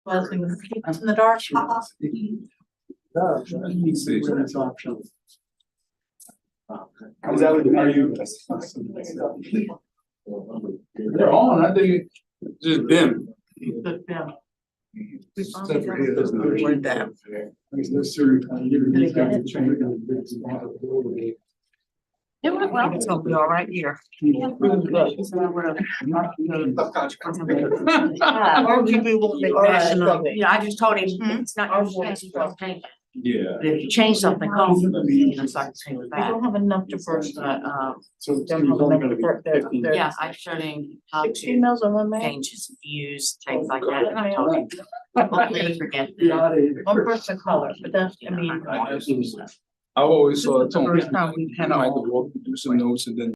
was and keep us in the dark. Is that what are you? They're on, I think it's just dim. But, yeah. Except for here, there's no- Like that. There's no certain kind of- It went well. It's gonna be all right here. Or we will make national. Yeah, I just told him, it's not your fault, you don't change it. Yeah. But if you change something, call me. And so I can change it back. They don't have enough to burst, So. yeah, I showed him how 6 to emails on one man. change his views, things like that. And I told him, hopefully forget that. One person color, but that's, I mean. I always saw it. This is the first time we've had I had to all. walk, do some notes and then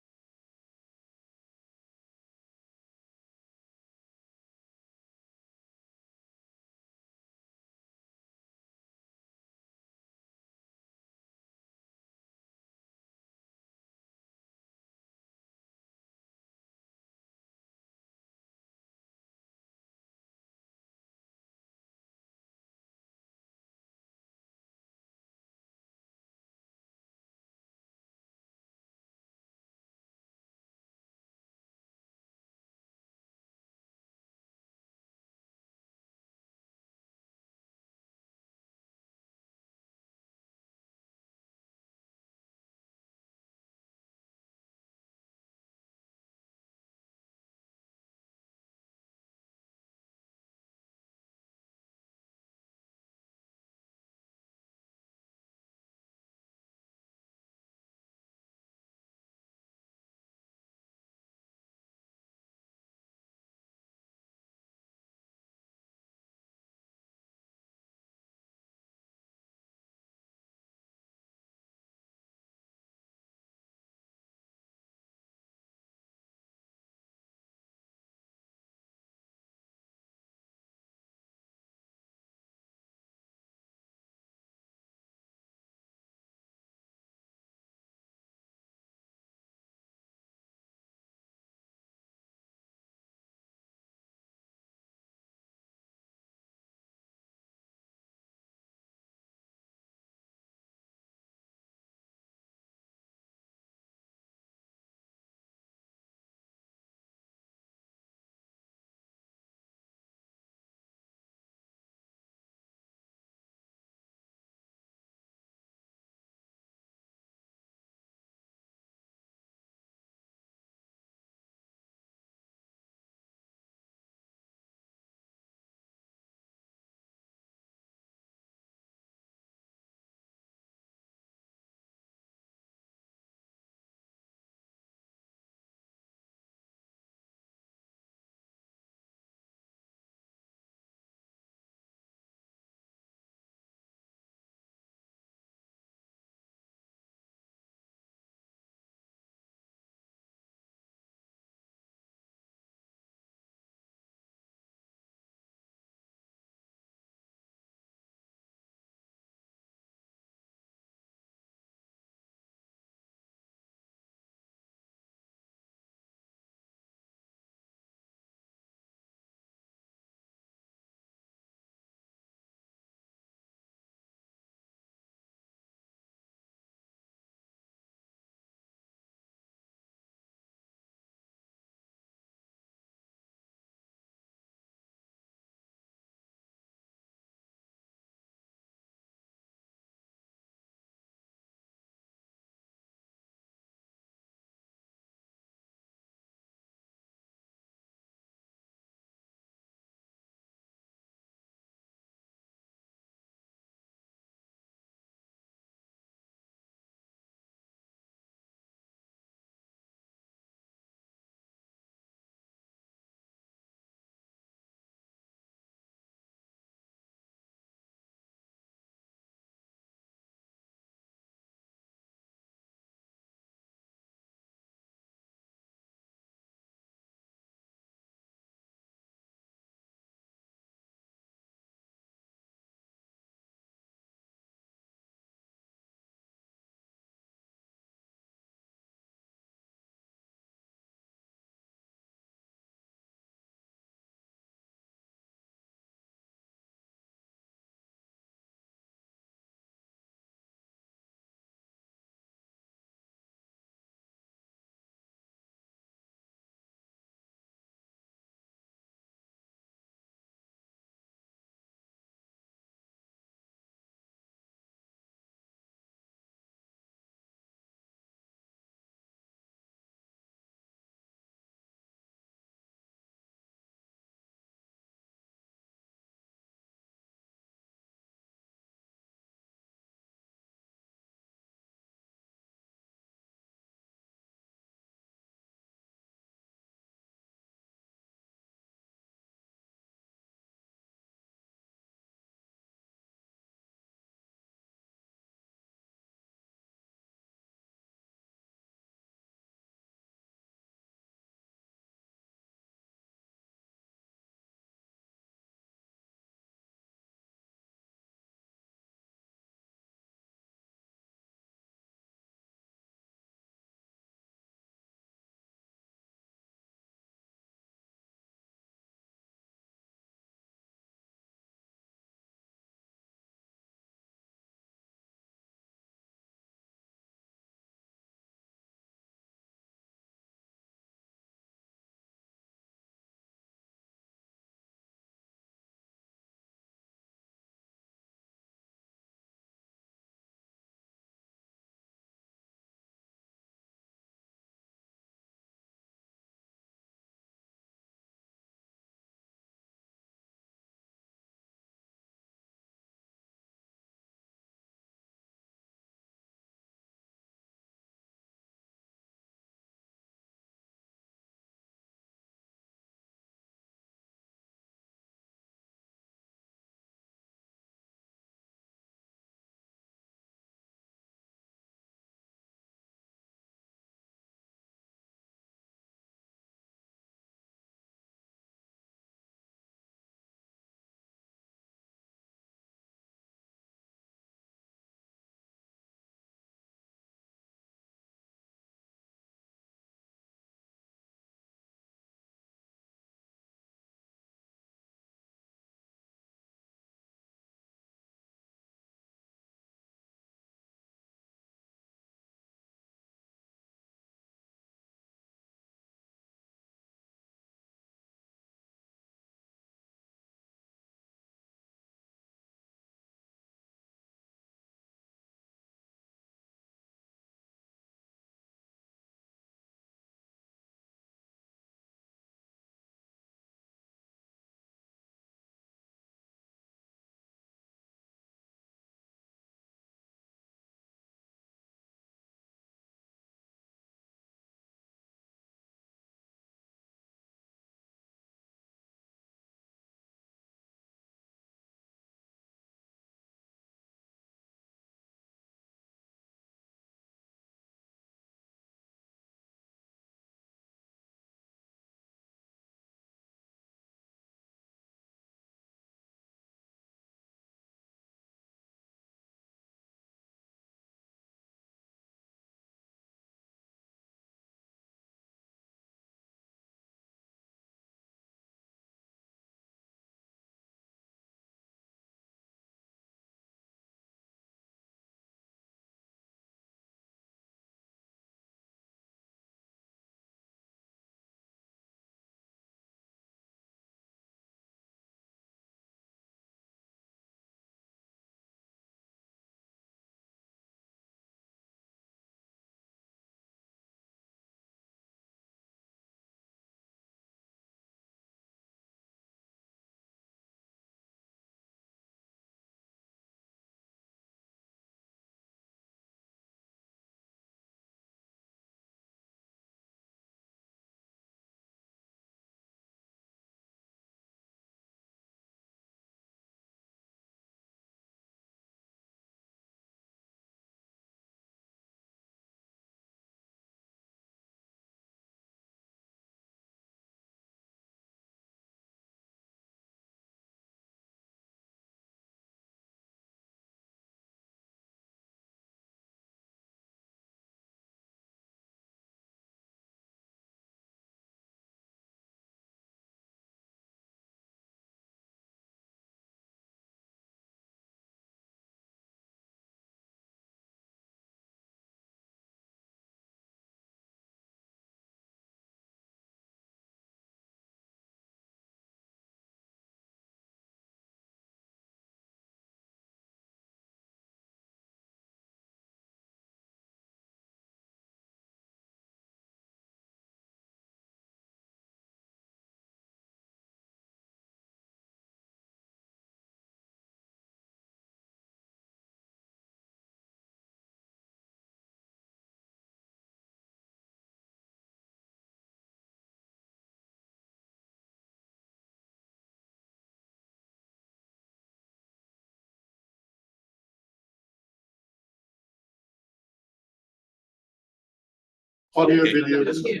Audio, video. Okay,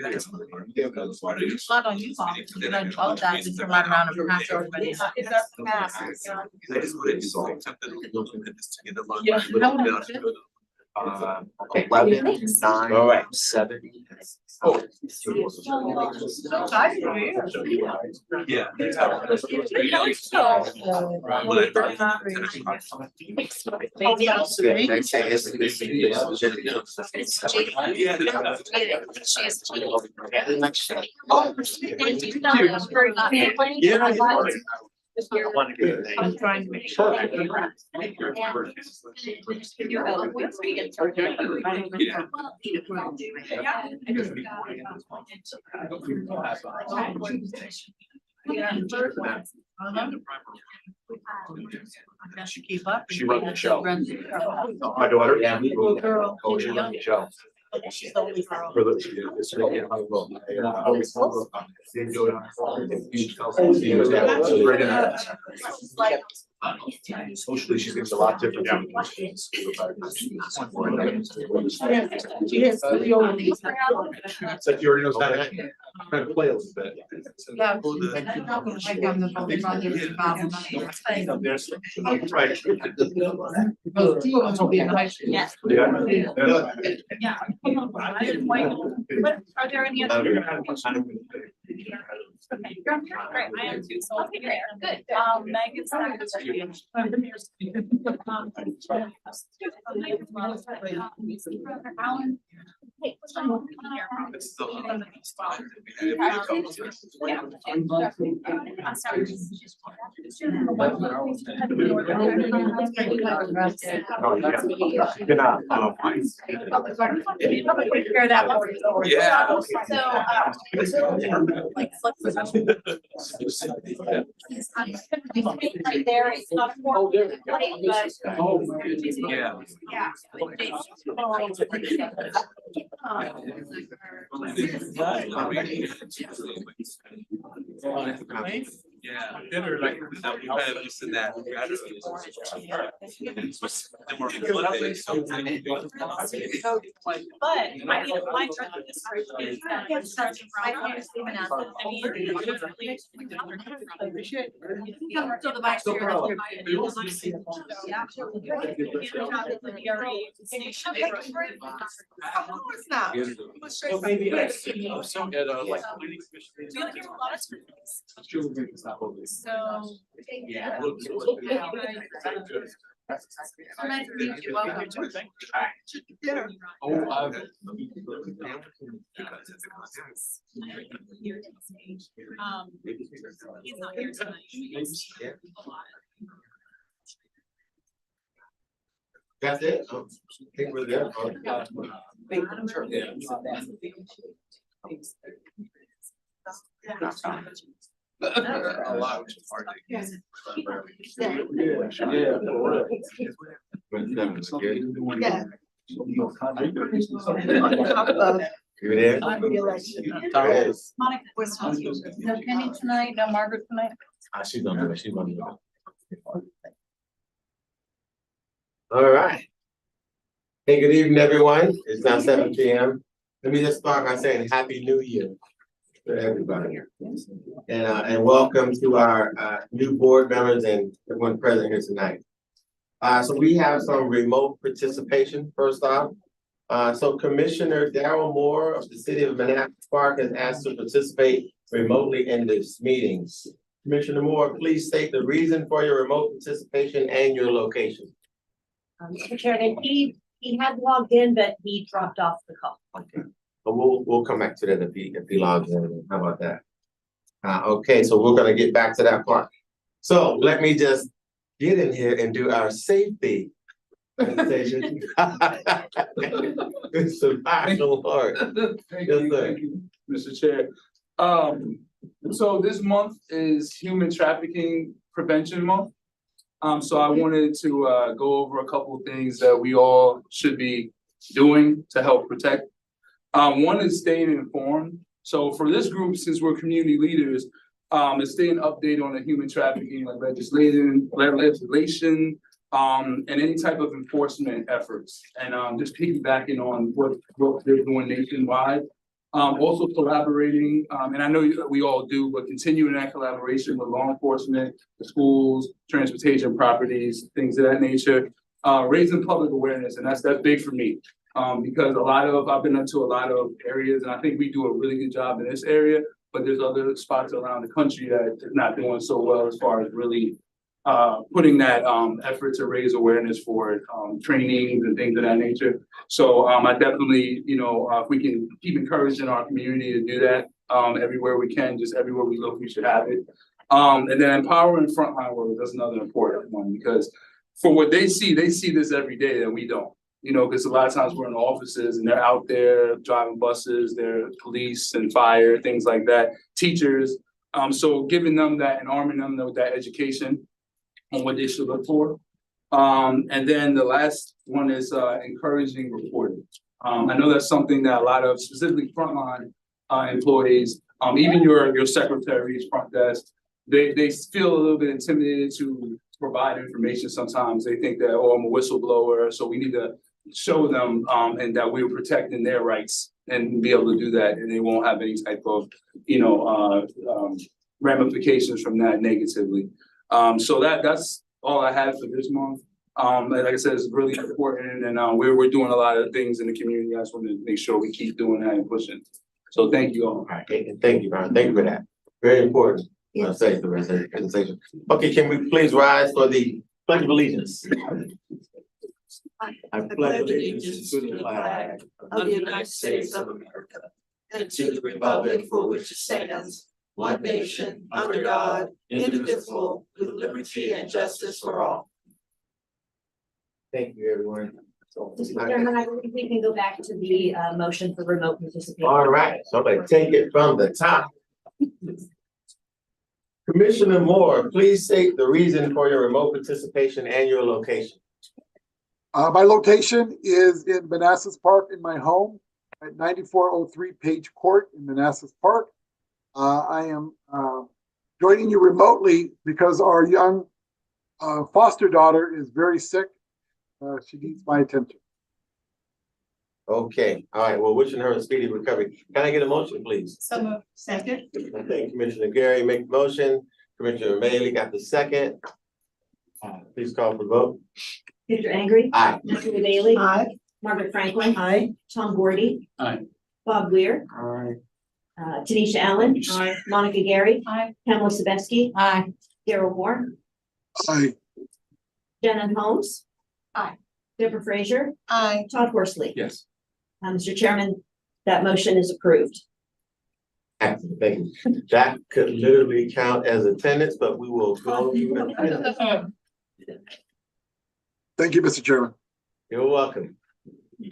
that's. Not on you, Bob. You know, all of that is right around a half hour. I just wanted to solve something. Yeah. 11, 9, all right, 7. Oh. Yeah. I'm trying to make sure. Keep up. She runs the show. My daughter. Yeah. Girl. Oh, she runs the show. She's the only girl. For the, it's really, I will. I always remember. Right in there. Socially, she seems a lot different. It's like you already knows how to kind of play a little bit. Yeah. Yes. Yeah. But are there any other? Okay, great, I am too, so. Okay, great, good. Megan's. Alan. Hey, what's going on here? I'm sorry. Prepare that one. Yeah. So, like, right there, it's not formal, but. Yeah. Yeah. Yeah, dinner like that, we kind of used to that. But I mean, my truck is that starting right now, even at the, I mean. So the back door. So maybe I see some at like. So. Yeah. Nice to meet you, welcome. Oh, He's not here tonight. That's it? I think we're there. a lot of hard things. Yeah. You there? Yes. No Penny tonight, no Margaret tonight. She's on it. She's on it. All right. Hey, good evening, everyone. It's now 7 p.m. Let me just start by saying Happy New Year to everybody. And welcome to our new board members and everyone present here tonight. So we have some remote participation first off. So Commissioner Darrell Moore of the City of Minnetonka Park has asked to participate remotely in this meeting. Commissioner Moore, please state the reason for your remote participation and your location. Mr. Chairman, he had logged in, but he dropped off the call. Okay, but we'll come back to that if he logs in. How about that? Okay, so we're gonna get back to that part. So let me just get in here and do our safety presentation. It's a vital part. Thank you, Mr. Chair. So this month is Human Trafficking Prevention Month. So I wanted to go over a couple of things that we all should be doing to help protect. One is staying informed. So for this group, since we're community leaders, is staying updated on the human trafficking like legislation, and any type of enforcement efforts. And just piggybacking on what they're doing nationwide. Also collaborating, and I know we all do, but continuing that collaboration with law enforcement, the schools, transportation properties, things of that nature. Raising public awareness, and that's big for me. Because I've been into a lot of areas, and I think we do a really good job in this area, but there's other spots around the country that is not doing so well as far as really putting that effort to raise awareness for trainings and things of that nature. So I definitely, if we can keep encouraging our community to do that everywhere we can, just everywhere we look, we should have it. And then empowering frontline workers, that's another important one, because for what they see this every day that we don't. Because a lot of times we're in offices and they're out there driving buses, they're police and fire, things like that, teachers. So giving them that and arming them with that education on what they should look for. And then the last one is encouraging reporting. I know that's something that a lot of specifically frontline employees, even your secretaries, front desk, they feel a little bit intimidated to provide information. Sometimes they think that, oh, I'm a whistleblower, so we need to show them and that we're protecting their rights and be able to do that, and they won't have any type of ramifications from that negatively. So that's all I had for this month. Like I said, it's really important, and we're doing a lot of things in the community. I just want to make sure we keep doing that and pushing. So thank you all. All right, thank you, Brian. Thank you for that. Very important. Say the rest of the presentation. Okay, can we please rise for the Pledge of Allegiance? I pledge allegiance to the flag of the United States of America and to the republic for which it stands, one nation, under God, indivisible, with liberty and justice for all. Thank you, everyone. Mr. Chairman, I believe we can go back to the motion for remote participation. All right, so I'm gonna take it from the top. Commissioner Moore, please state the reason for your remote participation and your location. My location is in Manassas Park in my home at 9403 Page Court in Manassas Park. I am joining you remotely because our young foster daughter is very sick. She needs my attention. Okay, all right, well, wishing her a speedy recovery. Can I get a motion, please? So moved. Second. I think Commissioner Gary make the motion. Commissioner Bailey got the second. Please call for the vote. Victor Angry. Aye. Natalie Bailey. Aye. Margaret Franklin. Aye. Tom Gordy. Aye. Bob Weir. Aye. Tanisha Allen. Aye. Monica Gary. Aye. Pamela Sebesky. Aye. Daryl Moore. Aye. Shannon Holmes. Aye. Deborah Frazier. Aye. Todd Horsley. Yes. Mr. Chairman, that motion is approved. Excellent, thank you. That could literally count as attendance, but we will go. Thank you, Mr. Chairman. You're welcome.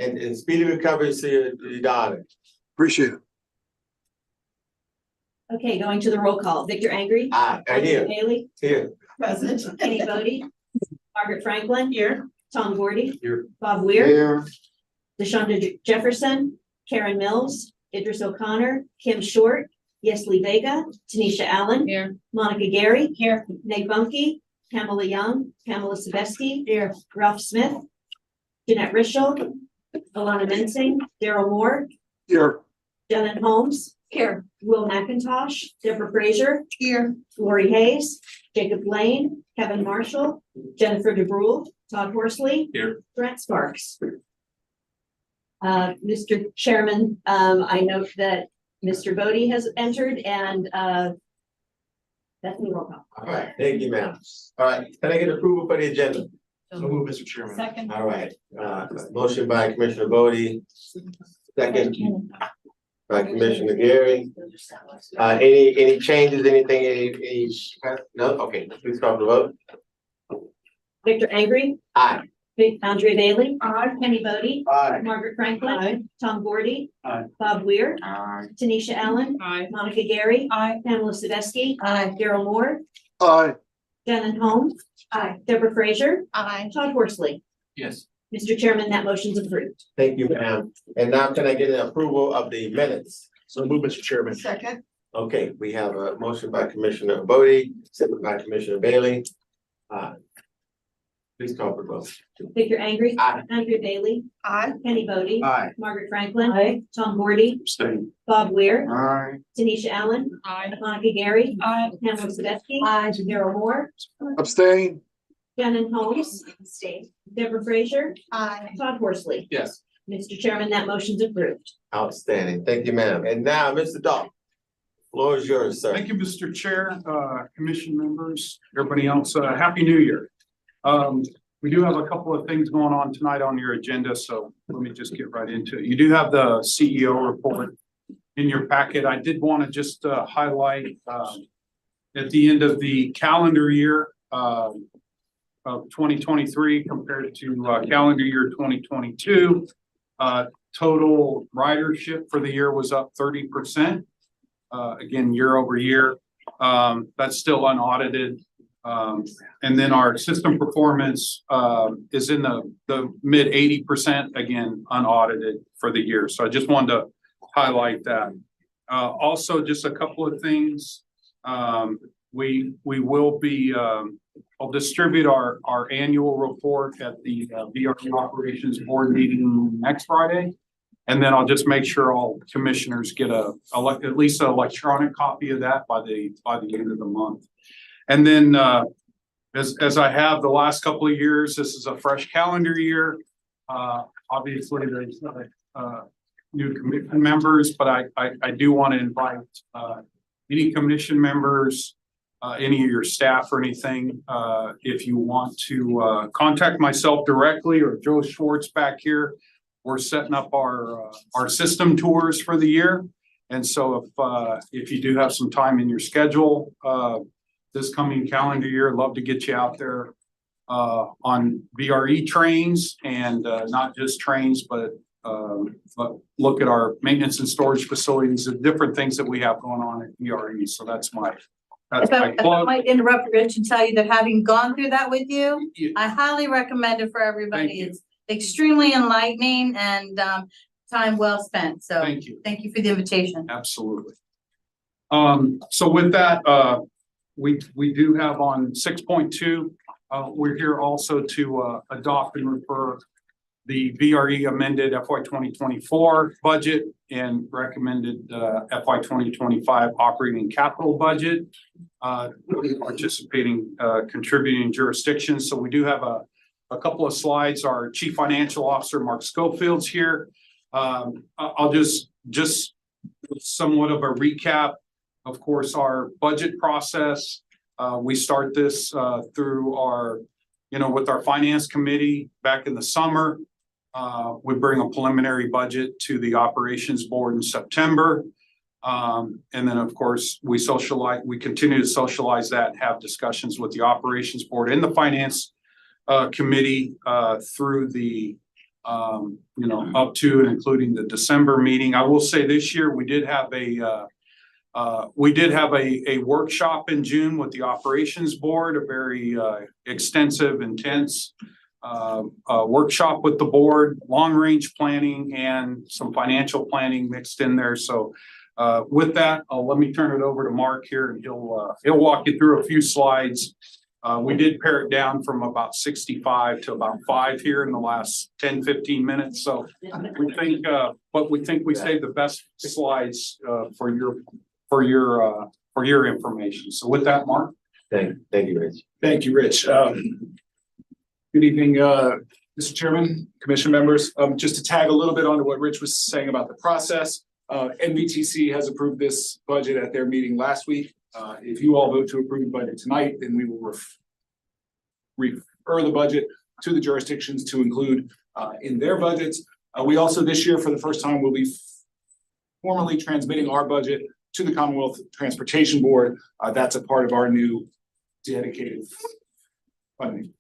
And speedy recovery to your daughter. Appreciate it. Okay, going to the roll call. Victor Angry. Aye, right here, Bailey. here. Present. Kenny Bodie. Margaret Franklin. Here. Tom Gordy. Here. Bob Weir. Here. DeShonda Jefferson. Karen Mills. Idris O'Connor. Kim Short. Yesley Vega. Tanisha Allen. Here. Monica Gary. Here. Nate Bunkie. Pamela Young. Pamela Sebesky. Here. Ralph Smith. Jeanette Rischel. Alana Mensing. Daryl Moore. Here. Janet Holmes. Here. Will McIntosh. Deborah Frazier. Here. Lori Hayes. Jacob Lane. Kevin Marshall. Jennifer DeBrule. Todd Horsley. Here. Brent Sparks. Mr. Chairman, I note that Mr. Bodie has entered and that's the roll call. All right, thank you, ma'am. All right, can I get approval for the agenda? So move, Mr. Chairman. Second. All right, motion by Commissioner Bodie, second by Commissioner Gary. Any changes, anything, any, no? Okay, please call for the vote. Victor Angry. Aye. Andrea Bailey. Kenny Bodie. Aye. Margaret Franklin. Tom Gordy. Aye. Bob Weir. Aye. Tanisha Allen. Aye. Monica Gary. Aye. Pamela Sebesky. Aye. Daryl Moore. Aye. Janet Holmes. Aye. Deborah Frazier. Aye. Todd Horsley. Yes. Mr. Chairman, that motion's approved. Thank you, ma'am. And now can I get an approval of the minutes? So move, Mr. Chairman. Second. Okay, we have a motion by Commissioner Bodie, second by Commissioner Bailey. Please call for vote. Victor Angry. Aye. Andrew Bailey. Aye. Kenny Bodie. Aye. Margaret Franklin. Tom Gordy. Abstain. Bob Weir. Aye. Tanisha Allen. Aye. Monica Gary. Aye. Pamela Sadecki. Daryl Moore. Abstain. Shannon Holmes. Deborah Frazier. Aye. Todd Horsley. Yes. Mr. Chairman, that motion's approved. Outstanding. Thank you, ma'am. And now, Mr. Dahl. Floor is yours, sir. Thank you, Mr. Chair, commission members, everybody else, Happy New Year. We do have a couple of things going on tonight on your agenda, so let me just get right into it. You do have the CEO report in your packet. I did want to just highlight at the end of the calendar year of 2023 compared to calendar year 2022, total ridership for the year was up 30%. Again, year over year, that's still unaudited. And then our system performance is in the mid 80%, again, unaudited for the year. So I just wanted to highlight that. Also, just a couple of things. We will be, I'll distribute our annual report at the VRT Operations Board meeting next Friday. And then I'll just make sure all commissioners get at least an electronic copy of that by the end of the month. And then as I have the last couple of years, this is a fresh calendar year. Obviously, there's new commission members, but I do want to invite any commission members, any of your staff or anything, if you want to contact myself directly or Joe Schwartz back here. We're setting up our system tours for the year. And so if you do have some time in your schedule, this coming calendar year, I'd love to get you out there on VRE trains and not just trains, but look at our maintenance and storage facilities and different things that we have going on at VRE. So that's my If I might interrupt Rich and tell you that having gone through that with you, Yeah. I highly recommend it for everybody. Thank you. It's extremely enlightening and time well spent. So Thank you. thank you for the invitation. Absolutely. So with that, we do have on 6.2, we're here also to adopt and refer the VRE amended FY 2024 budget and recommended FY 2025 operating capital budget. Participating contributing jurisdictions. So we do have a couple of slides. Our Chief Financial Officer, Mark Schofield's here. I'll just somewhat of a recap. Of course, our budget process, we start this through our, with our finance committee back in the summer. We bring a preliminary budget to the operations board in September. And then, of course, we continue to socialize that, have discussions with the operations board and the finance committee through the, up to and including the December meeting. I will say this year, we did have a workshop in June with the operations board, a very extensive, intense workshop with the board, long range planning and some financial planning mixed in there. So with that, let me turn it over to Mark here and he'll walk you through a few slides. We did pare it down from about 65 to about 5 here in the last 10-15 minutes. So we think, but we think we saved the best slides for your information. So with that, Mark. Thank you, Rich. Thank you, Rich. Good evening, Mr. Chairman, commission members. Just to tag a little bit onto what Rich was saying about the process. NVTC has approved this budget at their meeting last week. If you all vote to approve the budget tonight, then we will refer the budget to the jurisdictions to include in their budgets. We also this year, for the first time, will be formally transmitting our budget to the Commonwealth Transportation Board. That's a part of our new dedicated funding.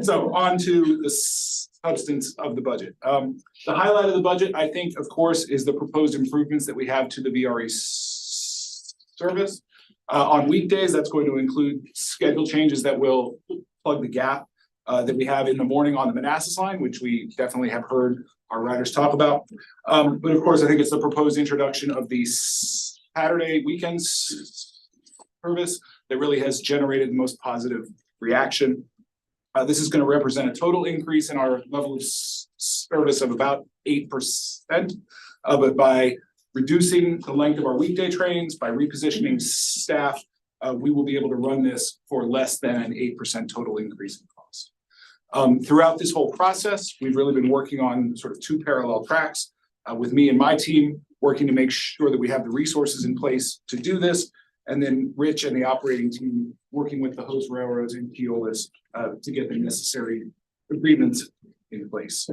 So on to the substance of the budget. The highlight of the budget, I think, of course, is the proposed improvements that we have to the VRE service. On weekdays, that's going to include schedule changes that will plug the gap that we have in the morning on the Manassas line, which we definitely have heard our riders talk about. But of course, I think it's the proposed introduction of the Saturday weekends service that really has generated the most positive reaction. This is going to represent a total increase in our level of service of about 8%, but by reducing the length of our weekday trains, by repositioning staff, we will be able to run this for less than an 8% total increase in cost. Throughout this whole process, we've really been working on sort of two parallel tracks, with me and my team working to make sure that we have the resources in place to do this, and then Rich and the operating team working with the host railroads in Keolis to get the necessary agreements in place.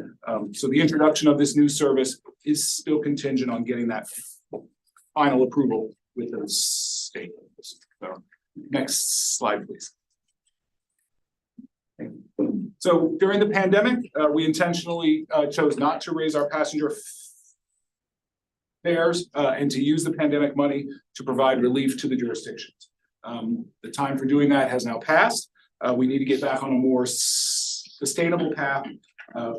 So the introduction of this new service is still contingent on getting that final approval with the state. So next slide, please. So during the pandemic, we intentionally chose not to raise our passenger fares and to use the pandemic money to provide relief to the jurisdictions. The time for doing that has now passed. We need to get back on a more sustainable path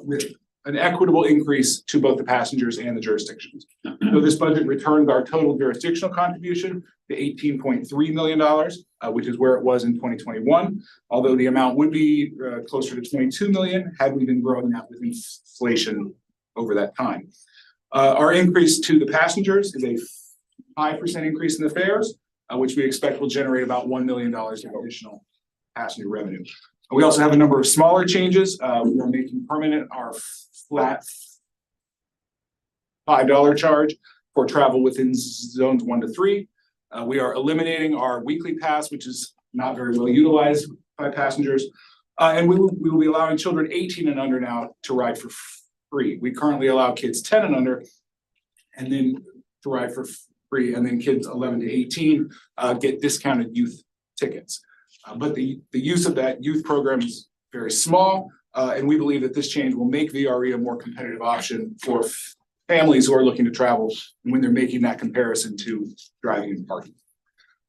with an equitable increase to both the passengers and the jurisdictions. So this budget returns our total jurisdictional contribution to $18.3 million, which is where it was in 2021. Although the amount would be closer to $22 million had we been growing that with inflation over that time. Our increase to the passengers is a 5% increase in the fares, which we expect will generate about $1 million of additional passenger revenue. We also have a number of smaller changes. We are making permanent our flat $5 charge for travel within zones 1 to 3. We are eliminating our weekly pass, which is not very well utilized by passengers. And we will be allowing children 18 and under now to ride for free. We currently allow kids 10 and under and then to ride for free, and then kids 11 to 18 get discounted youth tickets. But the use of that youth program is very small, and we believe that this change will make VRE a more competitive option for families who are looking to travel when they're making that comparison to driving and parking.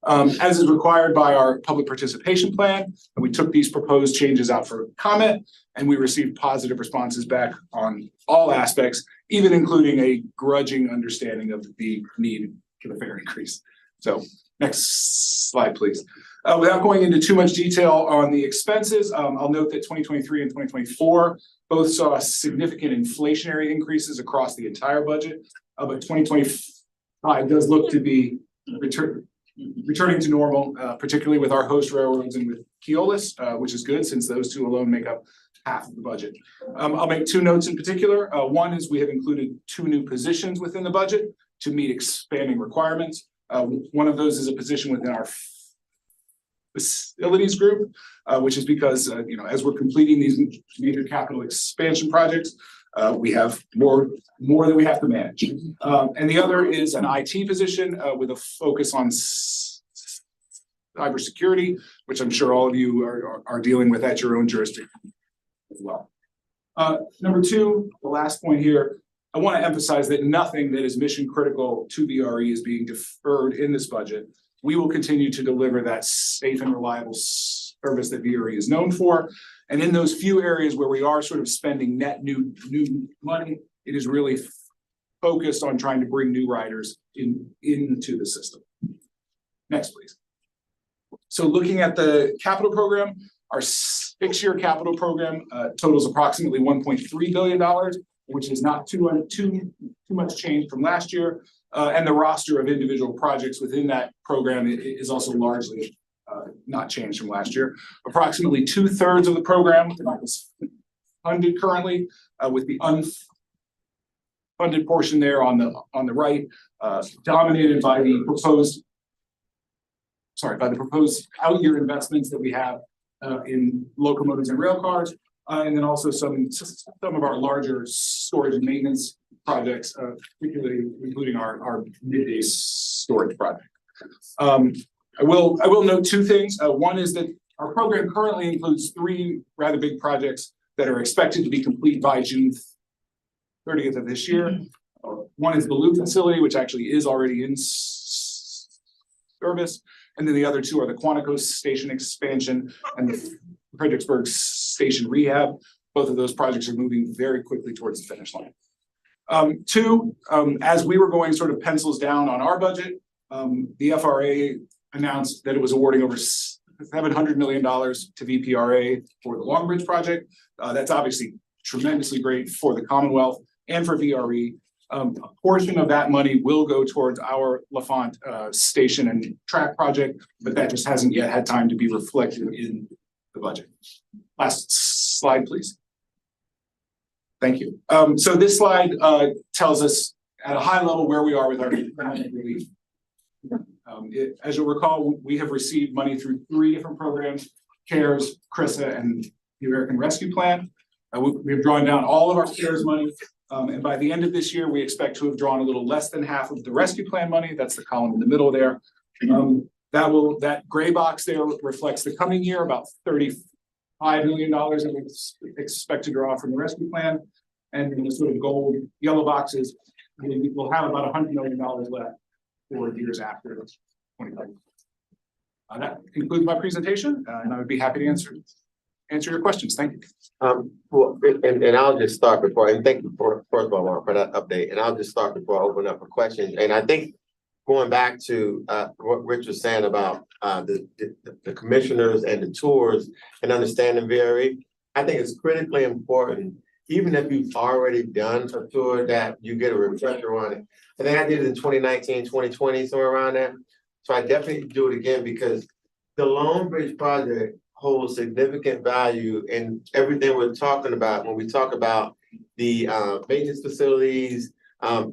As is required by our public participation plan, we took these proposed changes out for comment, and we received positive responses back on all aspects, even including a grudging understanding of the need for the fare increase. So next slide, please. Without going into too much detail on the expenses, I'll note that 2023 and 2024 both saw significant inflationary increases across the entire budget, but 2025 does look to be returning to normal, particularly with our host railroads and with Keolis, which is good since those two alone make up half of the budget. I'll make two notes in particular. One is we have included 2 new positions within the budget to meet expanding requirements. One of those is a position within our facilities group, which is because as we're completing these major capital expansion projects, we have more than we have to manage. And the other is an IT position with a focus on cybersecurity, which I'm sure all of you are dealing with at your own jurisdiction as well. Number 2, the last point here, I want to emphasize that nothing that is mission critical to VRE is being deferred in this budget. We will continue to deliver that safe and reliable service that VRE is known for. And in those few areas where we are sort of spending net new money, it is really focused on trying to bring new riders into the system. Next, please. So looking at the capital program, our 6-year capital program totals approximately $1.3 billion, which is not too much change from last year. And the roster of individual projects within that program is also largely not changed from last year. Approximately 2/3 of the program is funded currently, with the unfunded portion there on the right, dominated by the proposed out-year investments that we have in locomotives and rail cars, and then also some of our larger storage and maintenance projects, particularly including our midday storage project. I will note 2 things. One is that our program currently includes 3 rather big projects that are expected to be complete by June 30th of this year. One is the loop facility, which actually is already in service. And then the other 2 are the Quantico station expansion and the Fredericksburg station rehab. Both of those projects are moving very quickly towards the finish line. 2, as we were going sort of pencils down on our budget, the FRA announced that it was awarding over $700 million to VPRA for the Long Bridge project. That's obviously tremendously great for the Commonwealth and for VRE. A portion of that money will go towards our LaFont station and track project, but that just hasn't yet had time to be reflected in the budget. Last slide, please. Thank you. So this slide tells us at a high level where we are with our relief. As you'll recall, we have received money through 3 different programs: CARES, CRISA, and the American Rescue Plan. We've drawn down all of our CARES money, and by the end of this year, we expect to have drawn a little less than half of the Rescue Plan money. That's the column in the middle there. That gray box there reflects the coming year, about $35 million that we expect to draw from the Rescue Plan, and in the sort of gold yellow boxes, we'll have about $100 million left for years after 2025. That concludes my presentation, and I would be happy to answer your questions. Thank you. Well, and I'll just start before, and thank you for, first of all, Mark, for that update. And I'll just start before I open up for questions. And I think going back to what Rich was saying about the commissioners and the tours and understanding VRE, I think it's critically important, even if you've already done a tour, that you get a refresher on it. I think I did it in 2019, 2020, somewhere around there. So I definitely do it again, because the Long Bridge project holds significant value in everything we're talking about when we talk about the maintenance facilities,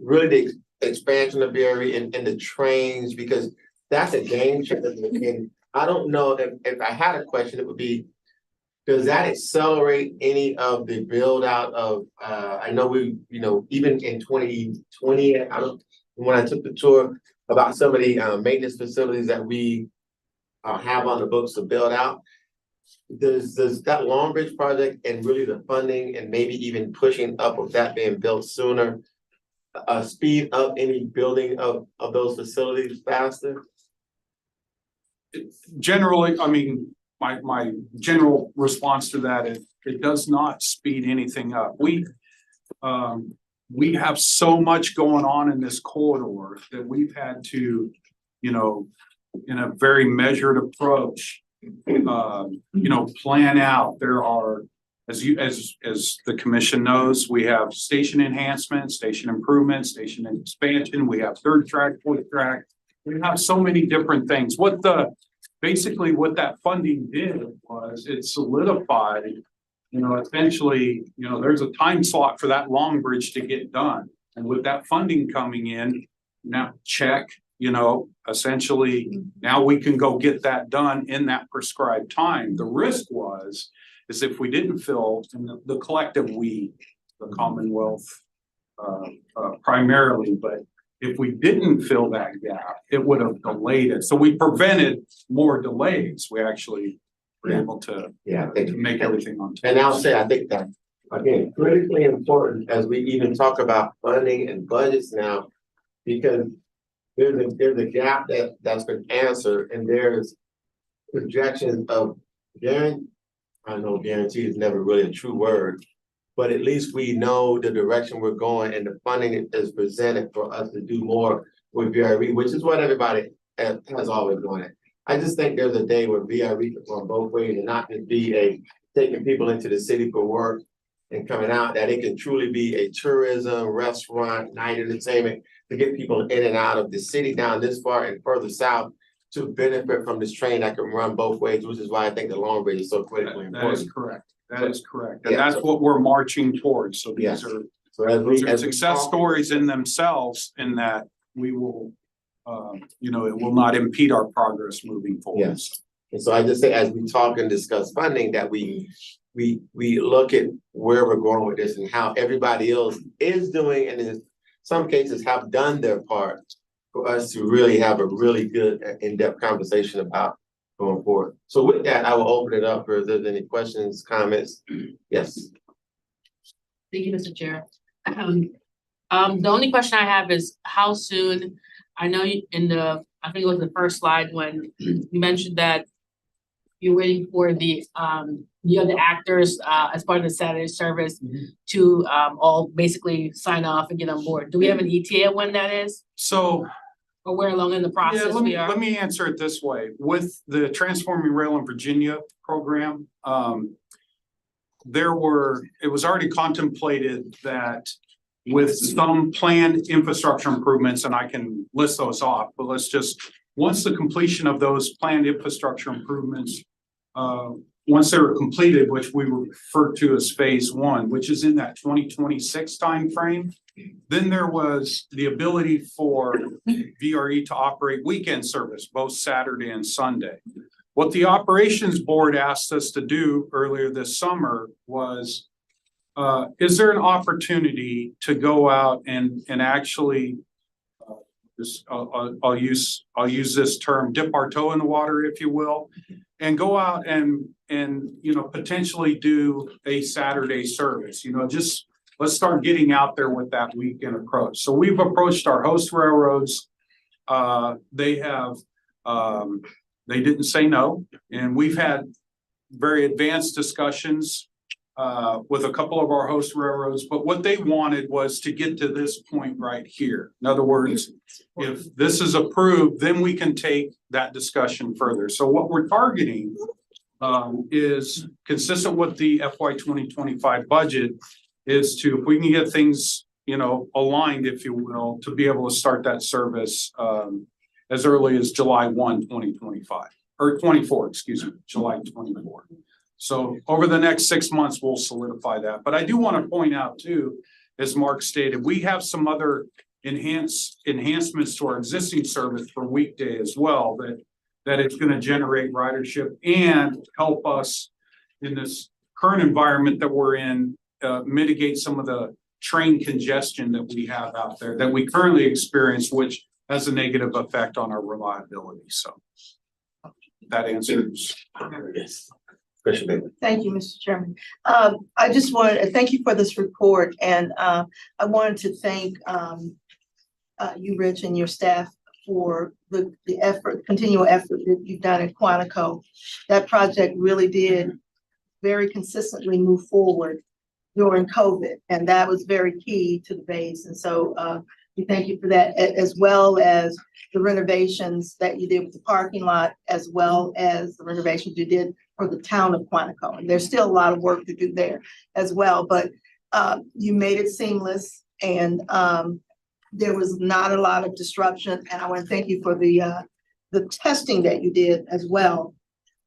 really the expansion of VRE and the trains, because that's a game changer. And I don't know if I had a question, it would be, does that accelerate any of the build out of, I know we, even in 2020, when I took the tour about some of the maintenance facilities that we have on the books to build out, does that Long Bridge project and really the funding and maybe even pushing up of that being built sooner, speed up any building of those facilities faster? Generally, I mean, my general response to that is it does not speed anything up. We have so much going on in this corridor that we've had to, in a very measured approach, plan out. There are, as the commission knows, we have station enhancement, station improvement, station expansion. We have third track, fourth track. We have so many different things. Basically what that funding did was it solidified, essentially, there's a time slot for that Long Bridge to get done. And with that funding coming in, now check, essentially now we can go get that done in that prescribed time. The risk is if we didn't fill, and the collective we, the Commonwealth primarily, but if we didn't fill that gap, it would have delayed it. So we prevented more delays. We actually were able to make everything on time. And I'll say, I think that, again, critically important as we even talk about funding and budgets now, because there's a gap that's been answered, and there's projections of I know guarantee is never really a true word, but at least we know the direction we're going, and the funding is presented for us to do more with VRE, which is what everybody has always wanted. I just think there's a day where VRE can run both ways and not just be taking people into the city for work and coming out, that it can truly be a tourism, restaurant, night entertainment to get people in and out of the city down this far and further south to benefit from this train that can run both ways, which is why I think the Long Bridge is so critically important. That is correct. That is correct. And that's what we're marching towards. So these are success stories in themselves, in that we will, it will not impede our progress moving forward. Yes. And so I just say, as we talk and discuss funding, that we look at where we're going with this and how everybody else is doing, and in some cases have done their part for us to really have a really good in-depth conversation about going forward. So with that, I will open it up for if there's any questions, comments. Yes. Thank you, Mr. Chair. The only question I have is how soon, I know I think it was the first slide when you mentioned that you're waiting for the other actors as part of the Saturday service to all basically sign off and get on board. Do we have an ETA when that is? So or where along in the Yeah, process let we me, are? let me answer it this way. With the Transforming Rail in Virginia program, it was already contemplated that with some planned infrastructure improvements, and I can list those off, but once the completion of those planned infrastructure improvements, once they were completed, which we refer to as phase one, which is in that 2026 timeframe, then there was the ability for VRE to operate weekend service, both Saturday and Sunday. What the operations board asked us to do earlier this summer was, is there an opportunity to go out and actually, I'll use this term, dip our toe in the water, if you will, and go out and potentially do a Saturday service, just let's start getting out there with that weekend approach. So we've approached our host railroads. They didn't say no, and we've had very advanced discussions with a couple of our host railroads, but what they wanted was to get to this point right here. In other words, if this is approved, then we can take that discussion further. So what we're targeting is consistent with the FY 2025 budget, is to, if we can get things, aligned, if you will, to be able to start that service as early as July 1, 2025, or 24, excuse me, July 24. So over the next 6 months, we'll solidify that. But I do want to point out too, as Mark stated, we have some other enhancements to our existing service for weekday as well, that it's going to generate ridership and help us in this current environment that we're in, mitigate some of the train congestion that we have out there that we currently experience, which has a negative effect on our reliability. So that answers. Thank you, Mr. Chairman. I just wanted to thank you for this report, and I wanted to thank you, Rich, and your staff for the continual effort that you've done at Quantico. That project really did very consistently move forward during COVID, and that was very key to the base. And so we thank you for that, as well as the renovations that you did with the parking lot, as well as the renovations you did for the town of Quantico. And there's still a lot of work to do there as well, but you made it seamless, and there was not a lot of disruption. And I want to thank you for the testing that you did as well,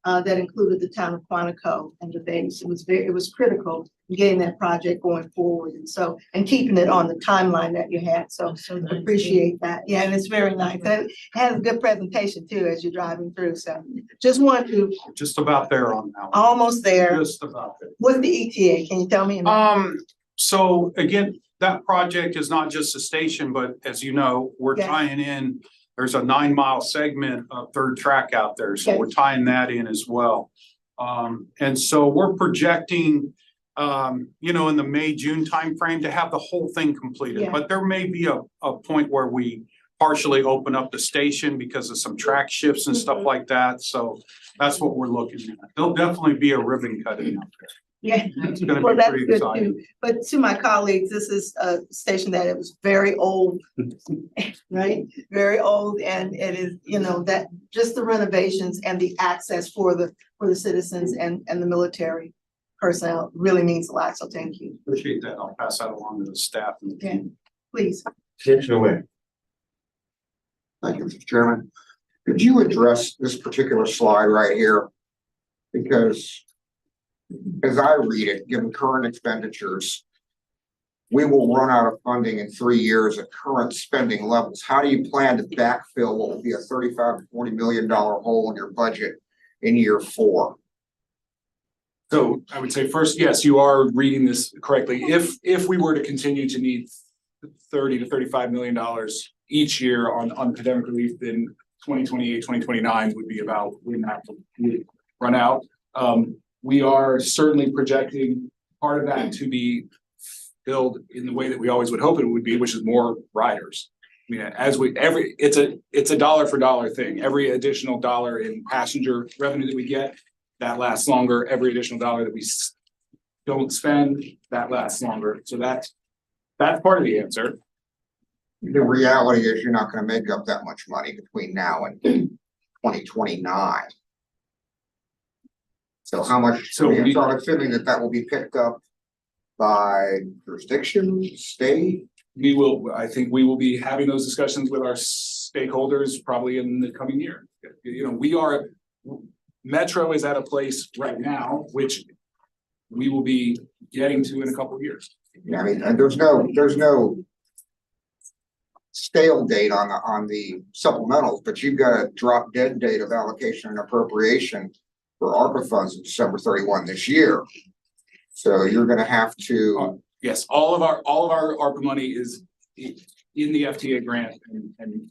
that included the town of Quantico and the base. It was critical in getting that project going forward, and keeping it on the timeline that you had. So appreciate that. Yeah, and it's very nice. And it has a good presentation too as you're driving through. So just want to Just about there on that one. almost there. Just about there. What's the ETA? Can you tell me? So again, that project is not just a station, but as you know, we're Yes. tying in, there's a 9-mile segment of third track out there. So Yes. we're tying that in as well. And so we're projecting, in the May, June timeframe to have the whole thing completed. Yeah. But there may be a point where we partially open up the station because of some track shifts and stuff like that. So that's what we're looking at. There'll definitely be a ribbon cutting out there. Yeah, It's gonna well, be that's pretty good exciting. too. But to my colleagues, this is a station that it was very old, right? Very old, and it is, that just the renovations and the access for the citizens and the military personnel really means a lot. So thank you. Appreciate that. I'll pass that along to the staff and the team. Please. Commissioner Ware. Thank you, Mr. Chairman. Could you address this particular slide right here? Because as I read it, given current expenditures, we will run out of funding in 3 years at current spending levels. How do you plan to backfill what will be a $35 to $40 million hole in your budget in year 4? So I would say first, yes, you are reading this correctly. If we were to continue to need $30 to $35 million each year on pandemic relief, then 2028, 2029 would be about when that would run out. We are certainly projecting part of that to be filled in the way that we always would hope it would be, which is more riders. I mean, it's a dollar for dollar thing. Every additional dollar in passenger revenue that we get, that lasts longer. Every additional dollar that we don't spend, that lasts longer. So that's part of the answer. The reality is you're not gonna make up that much money between now and 2029. So how much, So we- I'm assuming that will be picked up by jurisdiction, state? I think we will be having those discussions with our stakeholders probably in the coming year. You know, Metro is at a place right now, which we will be getting to in a couple of years. I mean, and there's no stale date on the supplementals, but you've got a drop dead date of allocation and appropriation for ARPA funds in December 31 this year. So you're gonna have to. Yes, all of our ARPA money is in the FTA grant and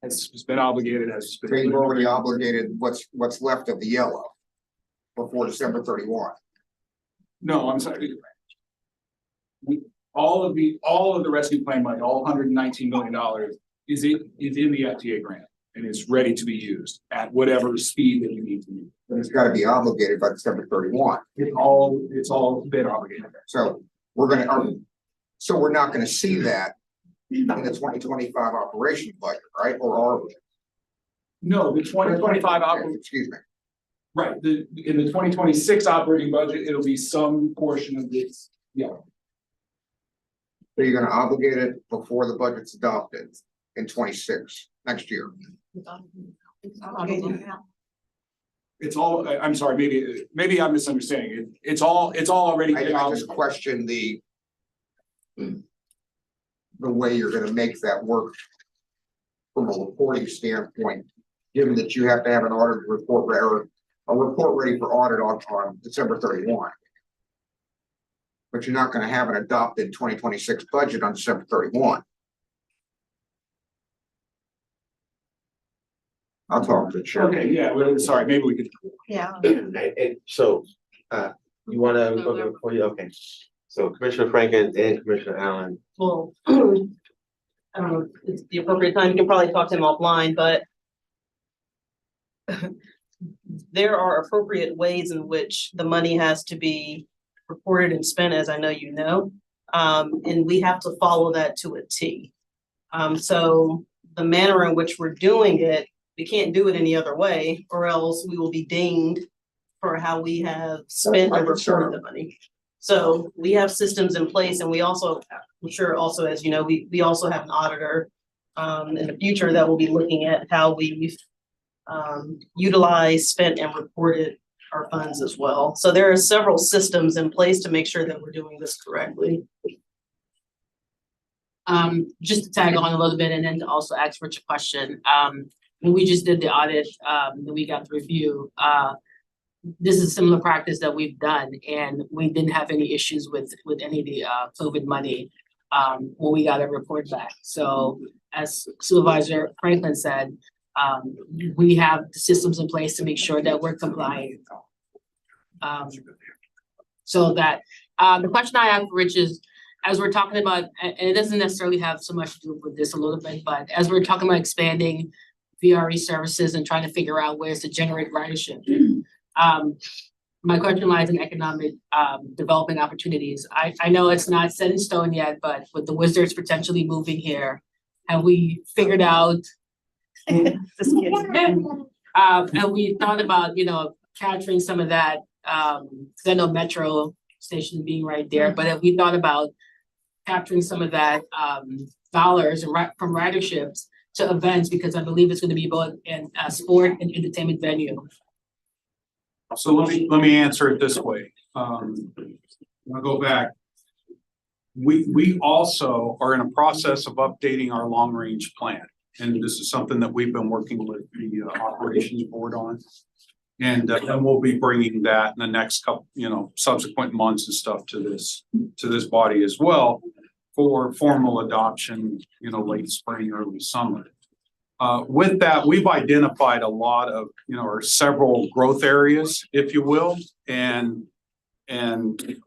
has been obligated, has So been. you've already obligated what's left of the yellow before December 31. No, I'm sorry. All of the rescue plan money, all $119 million is in the FTA grant and is ready to be used at whatever speed that you need to use. But it's gotta be obligated by December 31. It's all been obligated. So we're not gonna see that in the 2025 operation budget, right? Or are we? No, the 2025 Excuse me. right, in the 2026 operating budget, it'll be some portion of this, yeah. So you're gonna obligate it before the budget's adopted in 26 next year. It's all, I'm sorry, maybe I'm misunderstanding it. It's all already. I just question the way you're gonna make that work from a reporting standpoint, given that you have to have an audit report or a report ready for audit on December 31. But you're not gonna have an adopted 2026 budget on December 31. I'll talk to the chair. Okay, yeah, well, sorry, maybe we could. Yeah. And so, you wanna, okay, before you, okay. So Commissioner Franklin and Commissioner Allen, Well, I don't know, if it's the appropriate time, you can probably talk to him offline, but there are appropriate ways in which the money has to be reported and spent, as I know you know. And we have to follow that to a T. So the manner in which we're doing it, we can't do it any other way, or else we will be dinged for how we have spent and reported the money. So we have systems in place, and we also, I'm sure also, as you know, we also have an auditor in the future that will be looking at how we've utilized, spent, and reported our funds as well. So there are several systems in place to make sure that we're doing this correctly. Just to tag on a little bit and then to also ask Rich a question. When we just did the audit, that we got the review, this is a similar practice that we've done, and we didn't have any issues with any of the COVID money when we got a report back. So as Supervisor Franklin said, we have the systems in place to make sure that we're compliant. So that the question I have for Rich is, as we're talking about, and it doesn't necessarily have so much to do with this a little bit, but as we're talking about expanding VRE services and trying to figure out ways to generate ridership. My question lies in economic development opportunities. I know it's not set in stone yet, but with the Wizards potentially moving here, have we figured out? Have we thought about, capturing some of that, because I know Metro Station being right there, but have we thought about capturing some of that dollars from riderships to events, because I believe it's going to be both in a sport and entertainment venue. So let me answer it this way. I'll go back. We also are in a process of updating our long range plan. And this is something that we've been working with the operations board on. And we'll be bringing that in the next couple, subsequent months and stuff to this body as well for formal adoption, late spring, early summer. With that, we've identified a lot of, or several growth areas, if you will, and it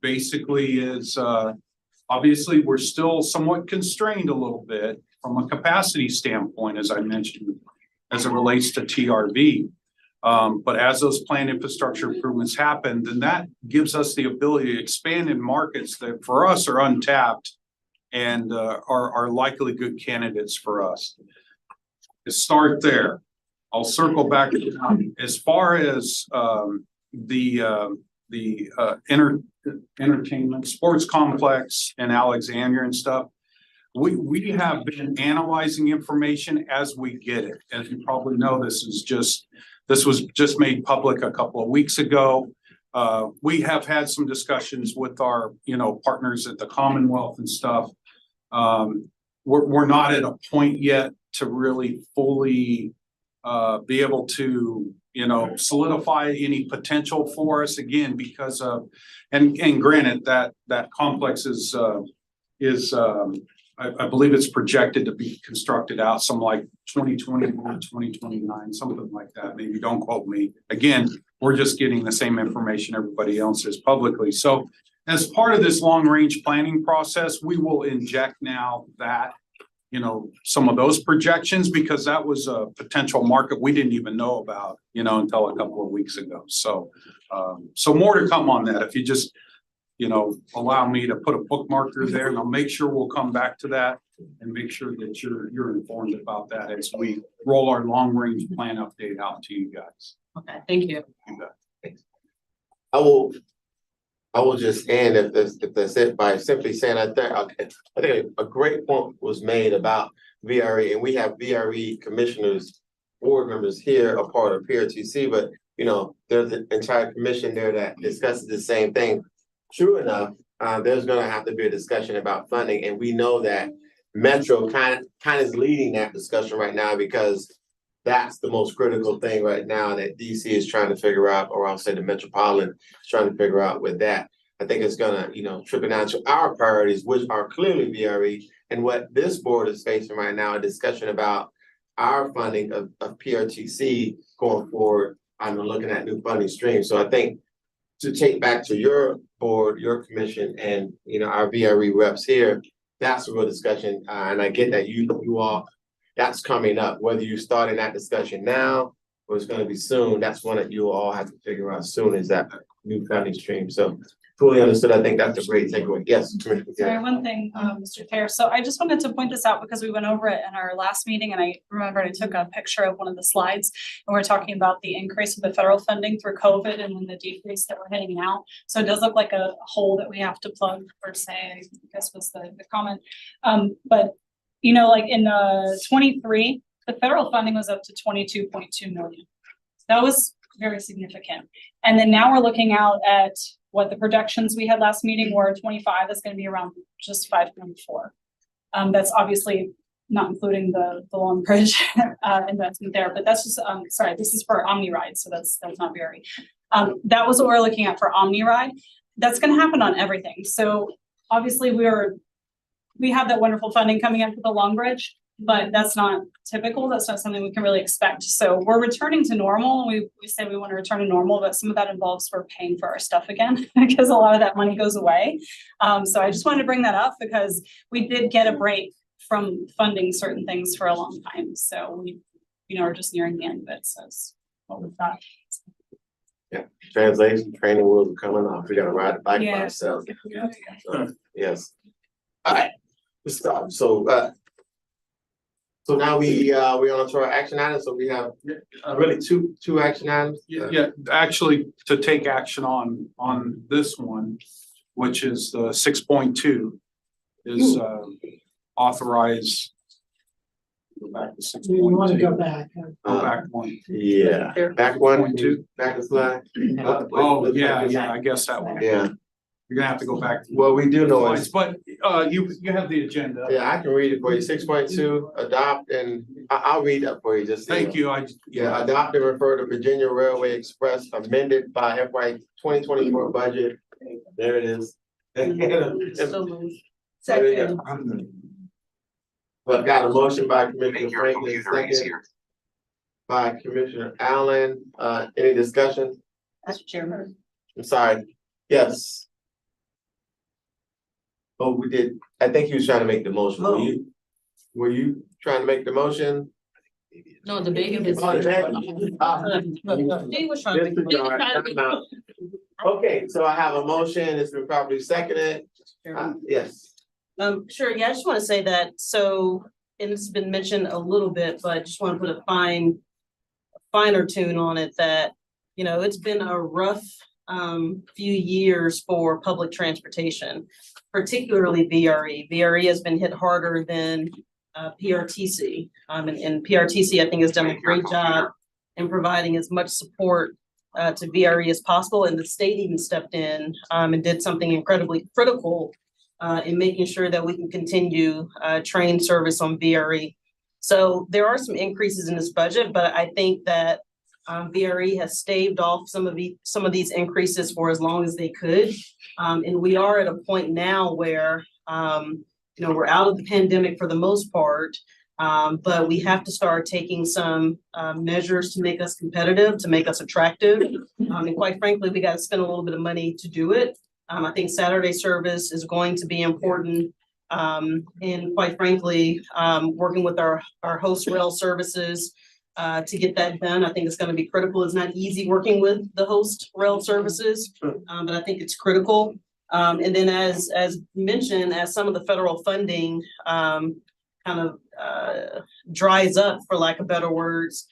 basically is obviously we're still somewhat constrained a little bit from a capacity standpoint, as I mentioned, as it relates to TRV. But as those planned infrastructure improvements happen, then that gives us the ability to expand in markets that for us are untapped and are likely good candidates for us. To start there, I'll circle back as far as the entertainment sports complex in Alexandria and stuff. We have been analyzing information as we get it. As you probably know, this was just made public a couple of weeks ago. We have had some discussions with our, partners at the Commonwealth and stuff. We're not at a point yet to really fully be able to, solidify any potential for us again because of, and granted that complex is I believe it's projected to be constructed out some like 2021, 2029, something like that. Maybe don't quote me. Again, we're just getting the same information everybody else is publicly. So as part of this long range planning process, we will inject now that, some of those projections, because that was a potential market we didn't even know about, until a couple of weeks ago. So, so more to come on that. If you just, allow me to put a bookmarker there, and I'll make sure we'll come back to that and make sure that you're informed about that as we roll our long range plan update out to you guys. Okay, thank you. I will just end if that's it by simply saying I think a great point was made about VRE, and we have VRE commissioners, board members here, a part of PRTC, but there's an entire commission there that discusses the same thing. True enough, there's going to have to be a discussion about funding, and we know that Metro kind of is leading that discussion right now because that's the most critical thing right now that DC is trying to figure out, or I'll say the Metropolitan is trying to figure out with that. I think it's gonna, trickle down to our priorities, which are clearly VRE, and what this board is facing right now, a discussion about our funding of PRTC going forward. I'm looking at new funding streams. So I think to take back to your board, your commission, and our VRE reps here, that's a real discussion. And I get that you all, that's coming up. Whether you start in that discussion now or it's going to be soon, that's one that you all have to figure out soon, is that new funding stream. So fully understood. I think that's a great takeaway. Yes, Commissioner. Sorry, one thing, Mr. Chair. So I just wanted to point this out because we went over it in our last meeting, and I remember I took a picture of one of the slides, and we're talking about the increase of the federal funding through COVID and then the decrease that we're hitting now. So it does look like a hole that we have to plug, per se, I guess was the comment. But like in 23, the federal funding was up to 22.2 million. That was very significant. And then now we're looking out at what the projections we had last meeting were. 25 is going to be around just 5.4. That's obviously not including the Long Bridge investment there, but that's just sorry, this is for OmniRide, so that's not very. That was what we're looking at for OmniRide. That's going to happen on everything. So obviously we have that wonderful funding coming in for the Long Bridge, but that's not typical. That's not something we can really expect. So we're returning to normal. We say we want to return to normal, but some of that involves we're paying for our stuff again because a lot of that money goes away. So I just wanted to bring that up because we did get a break from funding certain things for a long time. So we, are just nearing the end of it. So it's what we've got. Yeah, translation training wheels are coming off. We got to ride the bike by ourselves. So, yes. All right. Let's stop. So now we're on to our action items. So we have really two action items. Yeah, actually, to take action on this one, which is the 6.2, is authorize. Go back to 6.2. You want to go back. Go back one. Yeah, back one, two, back the slide. Oh, yeah, I guess that one. Yeah. You're gonna have to go back. Well, we do know it's, but you have the agenda. yeah, I can read it for you. 6.2, adopt, and I'll read that for you. Just Thank you. Adopt and refer to Virginia Railway Express amended by FY 2024 budget. There it is. Second. But got a motion by Commissioner Franklin, second by Commissioner Allen. Any discussion? Mr. Chairman. I'm sorry. Yes. Oh, we did. I think he was trying to make the motion. Were you trying to make the motion? No, the baby was. He was trying to. Okay, so I have a motion. It's been properly seconded. Yes. Sure, yeah, I just want to say that, so, and it's been mentioned a little bit, but I just want to put a finer tune on it that, you know, it's been a rough few years for public transportation, particularly VRE. VRE has been hit harder than PRTC. And PRTC, I think, has done a great job in providing as much support to VRE as possible. And the state even stepped in and did something incredibly critical in making sure that we can continue train service on VRE. So there are some increases in this budget, but I think that VRE has staved off some of these increases for as long as they could. And we are at a point now where, you know, we're out of the pandemic for the most part, but we have to start taking some measures to make us competitive, to make us attractive. And quite frankly, we got to spend a little bit of money to do it. I think Saturday service is going to be important. And quite frankly, working with our host rail services to get that done, I think it's going to be critical. It's not easy working with the host rail services, but I think it's critical. And then as mentioned, as some of the federal funding kind of dries up, for lack of better words,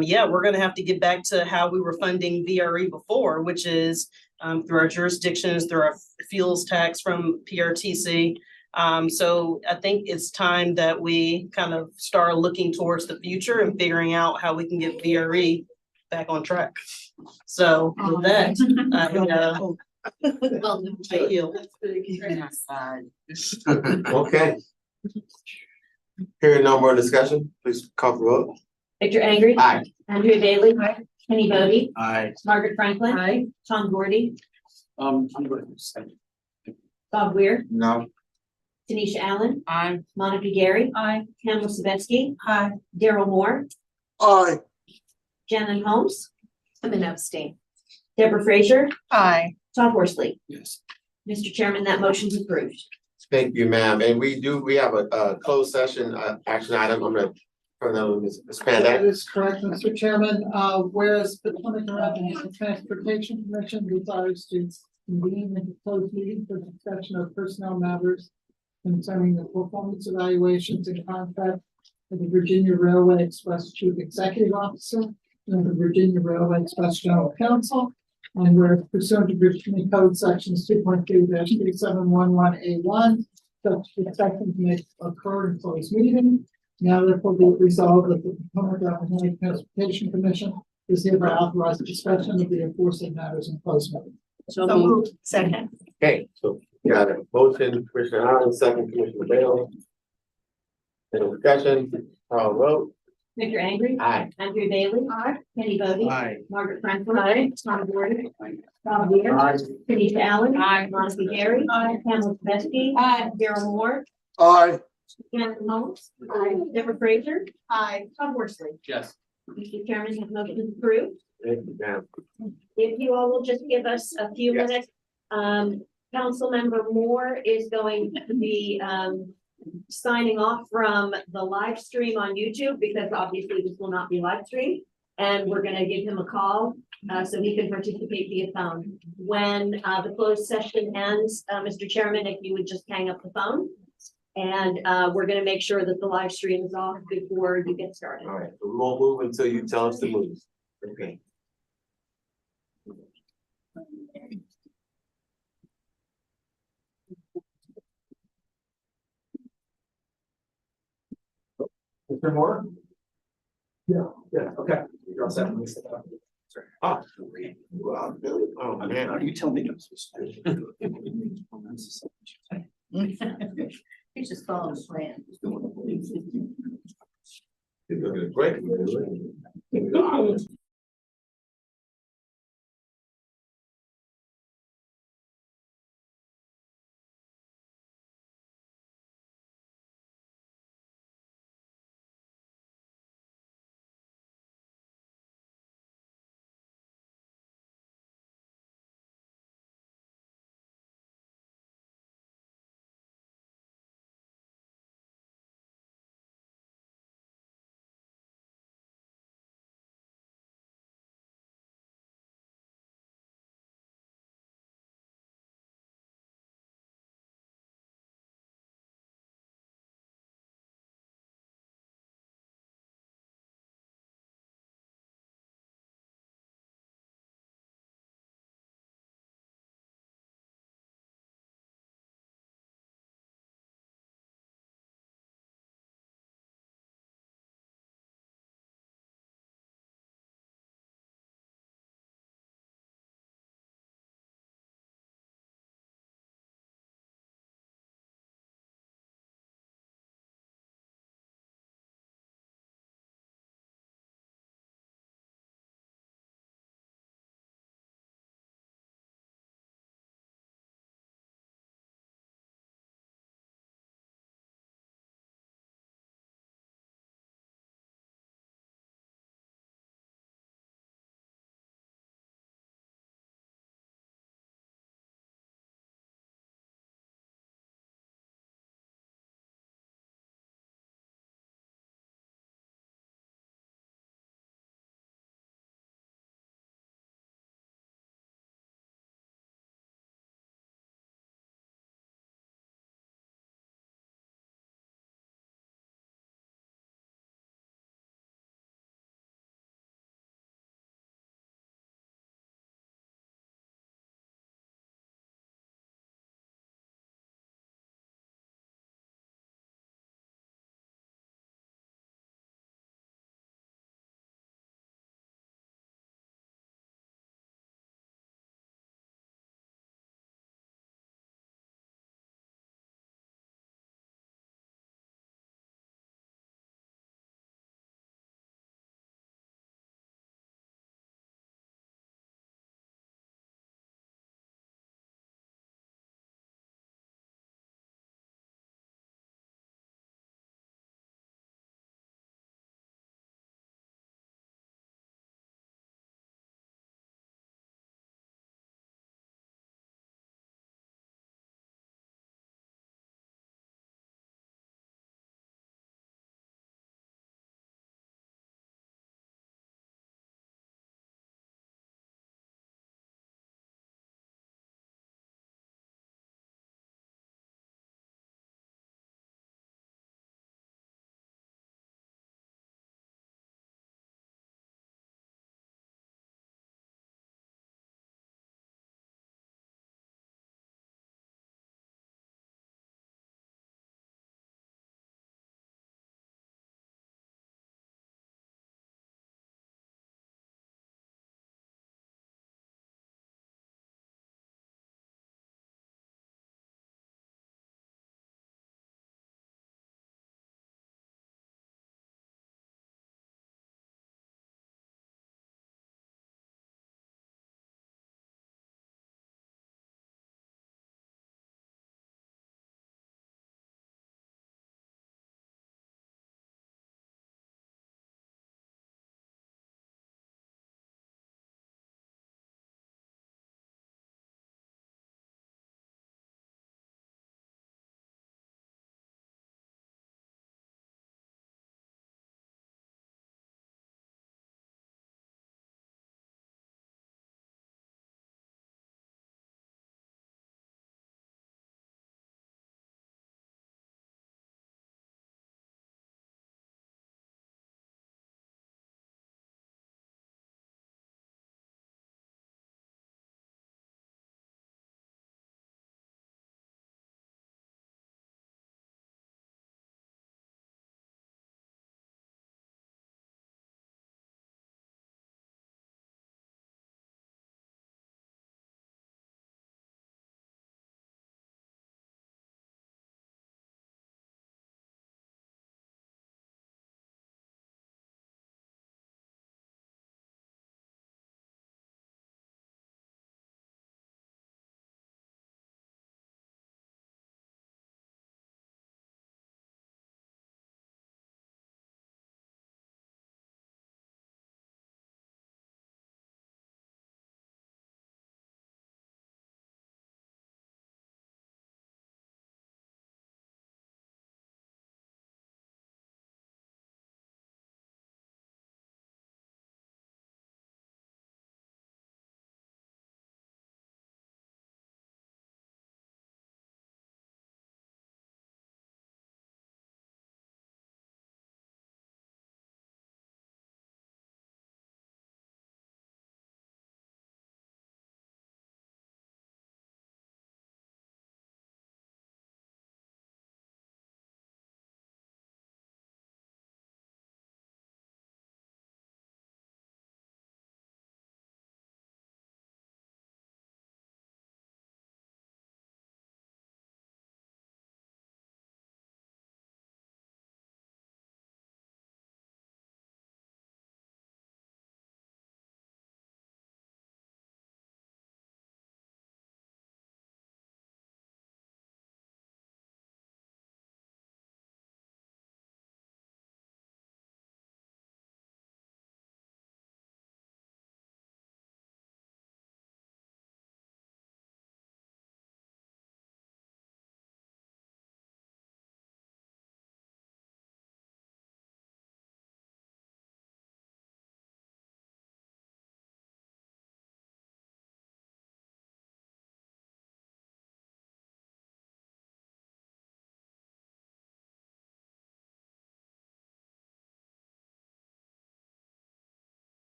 yeah, we're going to have to get back to how we were funding VRE before, which is through our jurisdictions, through our fuels tax from PRTC. So I think it's time that we kind of start looking towards the future and figuring out how we can get VRE back on track. So with that, I yield. Okay. Hearing no more discussion, please call the vote. Victor Angry. Aye. Andrea Bailey. Kenny Bodie. Aye. Margaret Franklin. Aye. Tom Gordy. I'm going to say. Bob Weir. No. Tanisha Allen. Aye. Monica Gary. Aye. Pamela Sabetsky. Aye. Daryl Moore. Aye. Shannon Holmes. I'm an abstain. Deborah Frazier. Aye. Todd Horsley. Yes. Mr. Chairman, that motion's approved. Thank you, ma'am. And we have a closed session action item. I'm gonna turn over to Ms. That Pandak. is correct, Mr. Chairman. Whereas the Plymouth Revenue and Transportation Commission desires to convene a closed meeting for discussion of personnel matters concerning the performance evaluations and contract of the Virginia Railway Express Chief Executive Officer and the Virginia Railway Express General Counsel. And where pursuant to Virginia Code Sections 2.2-3711A1, such discussions may occur in closed meeting. Now therefore be it resolved that the Plymouth Revenue and Transportation Commission is hereby authorized discussion of the aforesaid matters in closed meeting. So moved. Second. Okay, so we got a motion, Commissioner Allen, second, Commissioner Bale. Any discussion? Call the vote. Victor Angry. Aye. Andrea Bailey. Aye. Kenny Bodie. Aye. Margaret Franklin. Aye. Tom Gordon. Bob Weir. Aye. Tanisha Allen. Aye. Monica Gary. Aye. Pamela Sabetsky. Aye. Daryl Moore. Aye. Shannon Holmes. Aye. Deborah Frazier. Aye. Todd Horsley. Yes. Mr. Chairman, that motion is approved. Thank you, ma'am. If you all will just give us a few Yes. minutes. Councilmember Moore is going to be signing off from the live stream on YouTube because obviously this will not be live streamed. And we're gonna give him a call so he can participate via phone. When the closed session ends, Mr. Chairman, if you would just hang up the phone. And we're gonna make sure that the live stream is off before you get started. All right, we won't move until you tell us to move. Okay. Mr. Moore? Yeah. Yeah, okay. You're all set. Oh, wow, oh, man. You tell me. He's just following the plan. You're doing great.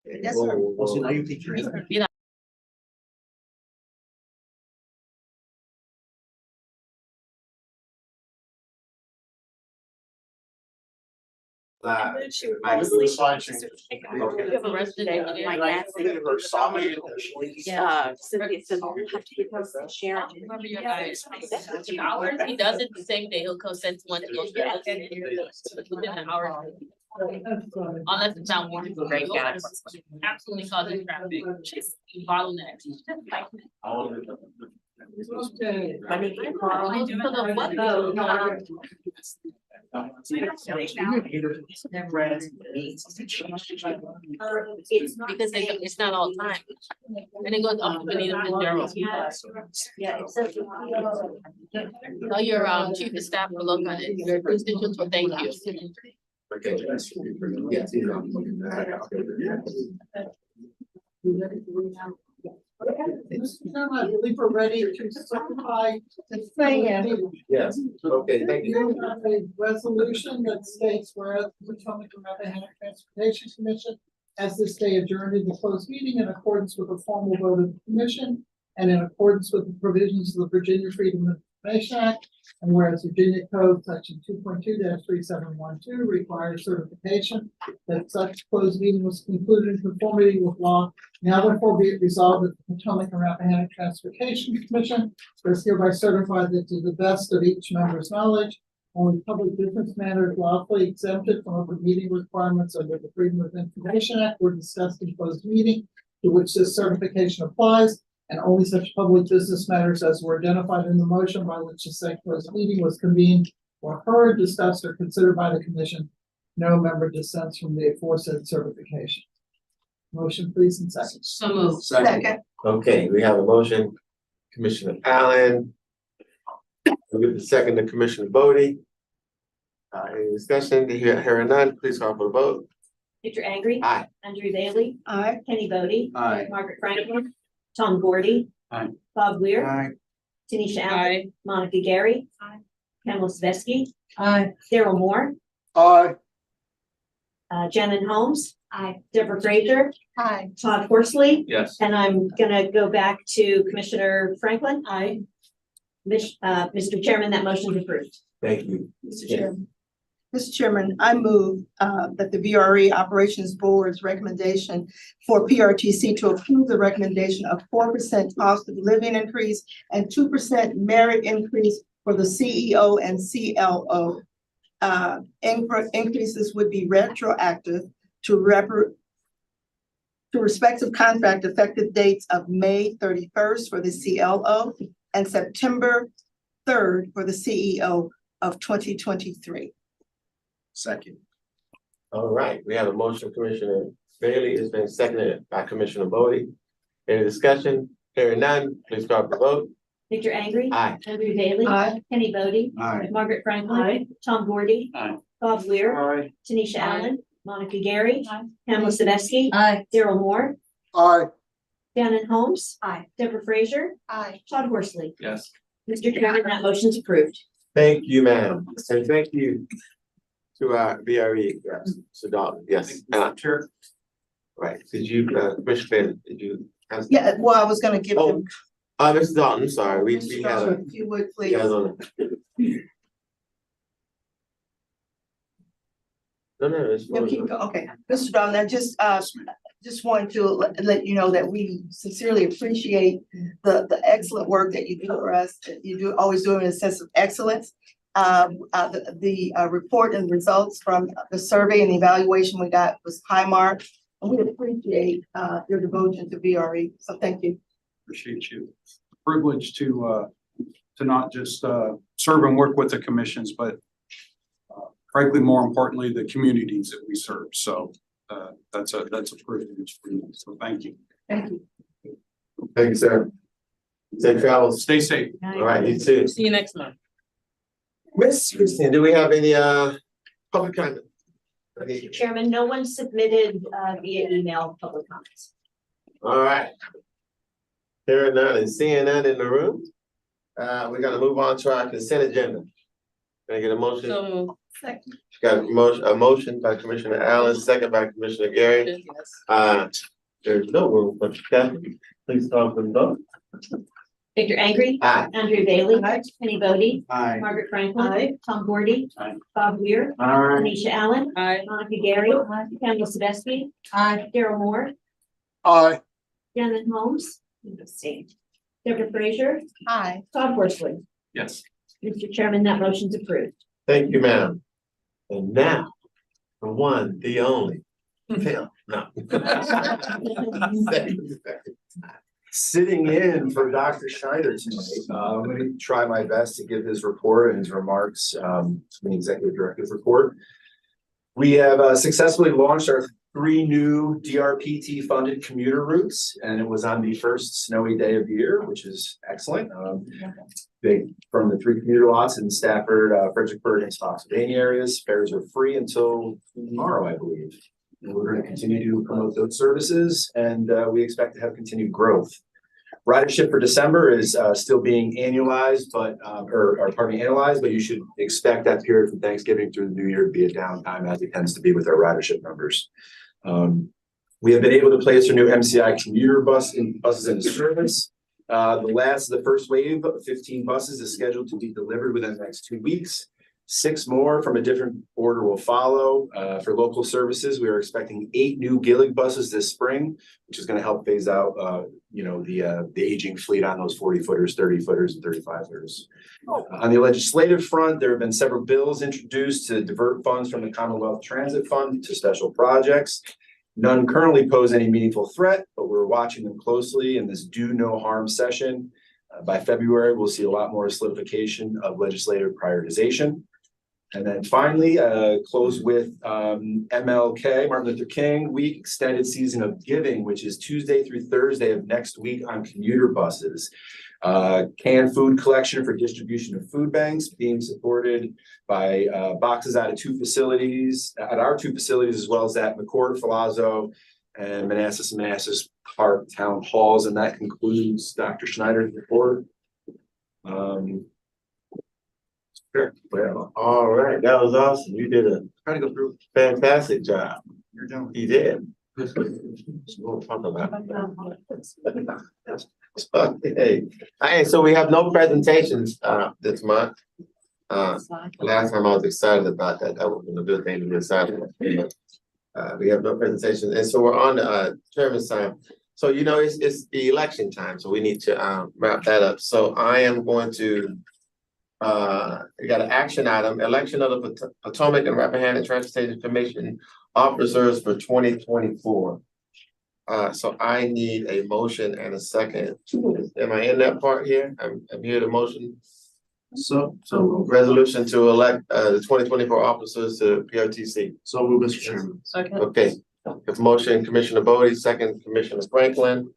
Yes, sir. You know, She would fall asleep. you have a resident engineer. Yeah, Cynthia said, "I'll have to give us a share." Remember your guys, hours, he does it the same day, he'll co-send one to those guys. Within an hour. Unless it's not warranted. Great guy. Absolutely causing traffic, bottlenecks. Okay. I need to get Carl. For the what? Because it's not all the time. And it goes up to Benito Fitzgerald. Yeah, it says. Tell your chief of staff to look at it, your constituents will thank you. Okay. Yes, you know. Mr. Chairman, I believe we're ready to certify the same. Yes, okay, thank you. You have a resolution that states whereas the Potomac and Rappahannock Transportation Commission has this day adjourned into closed meeting in accordance with the formal vote of the commission and in accordance with the provisions of the Virginia Freedom of Information Act. And whereas Virginia Code Section 2.2-3712 requires certification that such closed meeting was concluded in conformity with law. Now therefore be it resolved that the Potomac and Rappahannock Transportation Commission is hereby certified that to the best of each member's knowledge, only public business matters lawfully exempted from open meeting requirements under the Freedom of Information Act were discussed in closed meeting to which this certification applies, and only such public business matters as were identified in the motion by which the said closed meeting was convened or heard, discussed, or considered by the commission. No member dissents from the aforesaid certification. Motion, please, and second. So moved. Second. Okay, we have a motion, Commissioner Allen. We'll give the second to Commissioner Bodie. Any discussion? Hearing none, please call for the vote. Victor Angry. Aye. Andrew Bailey. Aye. Kenny Bodie. Aye. Margaret Franklin. Tom Gordy. Aye. Bob Weir. Aye. Tanisha Allen. Monica Gary. Aye. Pamela Svesky. Aye. Daryl Moore. Aye. Shannon Holmes. Aye. Deborah Fraser. Aye. Todd Horsley. Yes. And I'm gonna go back to Commissioner Franklin. Aye. Mr. Chairman, that motion is approved. Thank you. Mr. Chairman. Mr. Chairman, I move that the VRE Operations Board's recommendation for PRTC to approve the recommendation of 4% cost of living increase and 2% merit increase for the CEO and CLO. Increases would be retroactive to respective contract effective dates of May 31st for the CLO and September 3rd for the CEO of 2023. Second. All right, we have a motion, Commissioner Bailey has been seconded by Commissioner Bodie. Any discussion? Hearing none, please call for the vote. Victor Angry. Aye. Andrew Bailey. Aye. Kenny Bodie. Aye. Margaret Franklin. Tom Gordy. Aye. Bob Weir. Aye. Tanisha Aye. Allen. Monica Gary. Aye. Pamela Svesky. Aye. Daryl Moore. Aye. Shannon Holmes. Aye. Deborah Fraser. Aye. Todd Horsley. Yes. Mr. Chairman, that motion's approved. Thank you, ma'am, and thank you to our VRE, yes, Mr. Dalton, yes, Chair. right, did you, Commissioner Bailey, did you? Yeah, well, I was gonna give them. Mr. Dalton, sorry, we had a, If you would, you please. guys on. No, it's. No, keep going. Okay, Mr. Dalton, I just wanted to let you know that we sincerely appreciate the excellent work that you do for us. You do always do it in a sense of excellence. The report and results from the survey and evaluation we got was high mark. And we appreciate your devotion to VRE. So thank you. Appreciate you. Privilege to not just serve and work with the commissions, but frankly, more importantly, the communities that we serve. So that's a privilege for me. So thank you. Thank you. Thank you, sir. Safe travels. Stay safe. All right, you too. See you next month. Miss Christine, do we have any public comment? Chairman, no one submitted via email public comments. All right. Hearing none and seeing none in the room, we're gonna move on to our consent agenda. Can I get a motion? So, Got a motion by Commissioner Allen, second by Commissioner Gary. There's no room for Kathy. Please call for the vote. Victor Angry. Aye. Andrew Bailey. Kenny Bodie. Aye. Margaret Franklin. Aye. Tom Gordy. Aye. Bob Weir. Aye. Anisha Allen. I, Monica Gary. Kendall Sedesky. Daryl Moore. Aye. Shannon Holmes. Deborah Frazier. Aye. Todd Worthly. Yes. Mr. Chairman, that motion's approved. Thank you, ma'am. And now, the one, the only, Phil, no. Sitting in for Dr. Schneider tonight, I'm going to try my best to give his report and his remarks, the executive director's report. We have successfully launched our 3 new DRPT funded commuter routes, and it was on the first snowy day of the year, which is excellent. From the 3 commuter lots in Stafford, Fredericksburg, and Spotsylvania areas. Fares are free until tomorrow, I believe. And we're going to continue to promote those services, and we expect to have continued growth. Ridership for December is still being annualized, but analyzed, but you should expect that period from Thanksgiving through the New Year to be a downtime, as it tends to be with our ridership numbers. We have been able to place our new MCI commuter buses into service. The first wave of 15 buses is scheduled to be delivered within the next 2 weeks. 6 more from a different order will follow. For local services, we are expecting 8 new Gillig buses this spring, which is going to help phase out, the aging fleet on those 40-footers, 30-footers, and 35-footers. On the legislative front, there have been several bills introduced to divert funds from the Commonwealth Transit Fund to special projects. None currently pose any meaningful threat, but we're watching them closely in this do no harm session. By February, we'll see a lot more solidification of legislative prioritization. And then finally, close with MLK, Martin Luther King Week Extended Season of Giving, which is Tuesday through Thursday of next week on commuter buses. Canned food collection for distribution of food banks being supported by boxes out of 2 facilities, at our 2 facilities, as well as at McCord, Filazzo, and Manassas Park Town Halls. And that concludes Dr. Schneider's report. Sure. Well, all right, that was awesome. You did a fantastic job. You're doing. You did. We'll talk about it. Okay. So we have no presentations this month. Last time I was excited about that. That would have been a good thing to be excited about. We have no presentations, and so we're on the chairman's time. So it's the election time, so we need to wrap that up. So I am going to. We got an action item: election of the Potomac and Rappahannock Transportation Commission officers for 2024. So I need a motion and a second. Am I in that part here? I'm here to motion. So resolution to elect the 2024 officers to PRTC. So move, Mr. Chairman. Second. Okay, if motion, Commissioner Bodie, second, Commissioner Franklin.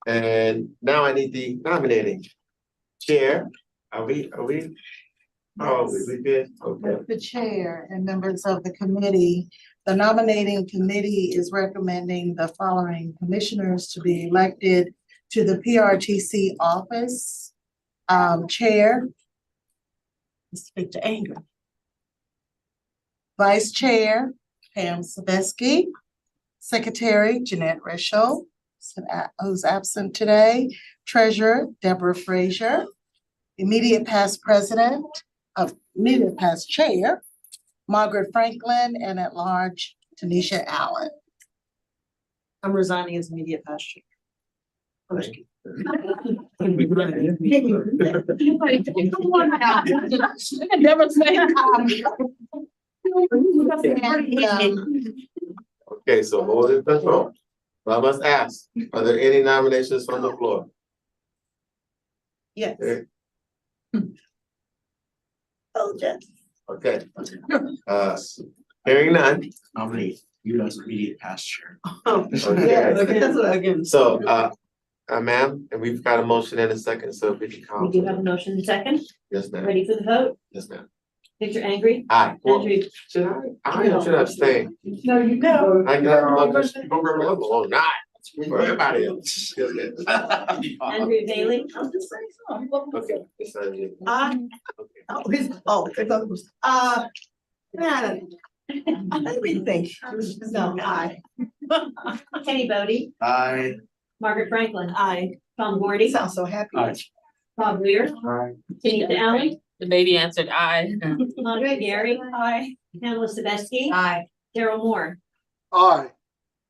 And now I need the nominating chair. Are we? Oh, we good? Okay. The chair and members of the committee, the nominating committee is recommending the following commissioners to be elected to the PRTC office. Chair, Mr. Victor Angry. Vice Chair, Pam Sabesky. Secretary, Jeanette Resho, who's absent today. Treasurer, Deborah Frazier. Immediate past chair, Margaret Franklin, and at large, Tanisha Allen. I'm resigning as immediate past chair. Okay, so hold it the floor. But I must ask, are there any nominations from the floor? Yes. Okay. Oh, Jeff. Okay. Hearing none. Nominate you as immediate past chair. Okay. So, ma'am, and we've got a motion in a second, so if we can call. We do have a motion in second. Yes, ma'am. Ready for the vote? Yes, ma'am. Victor Angry. Aye. Well, Andrew. should I should abstain. No, you know. I can have a motion. Oh, not. For everybody else. Andrea Bailey. Okay. it's on you. Let me think. No, aye. Kenny Bodie, Aye. Margaret Franklin, Aye. Tom Gordy, Sounds so happy. Aye. Bob Weir, Aye. Tanisha Allen, The baby answered aye. Andre Gary, Aye. Pamela Sebesky, Aye. Daryl Moore, Aye.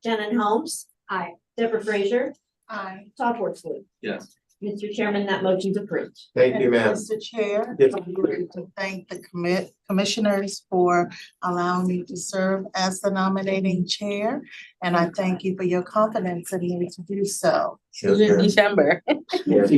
Shannon Holmes. Aye. Deborah Frazier, Aye. Todd Horsley. Yes. Mr. Chairman, that motion's approved. Thank you, ma'am. Mr. Chair, Yes. I would like to thank the commissioners for allowing me to serve as the nominating chair. And I thank you for your confidence in me to do so. It's in December. Yes.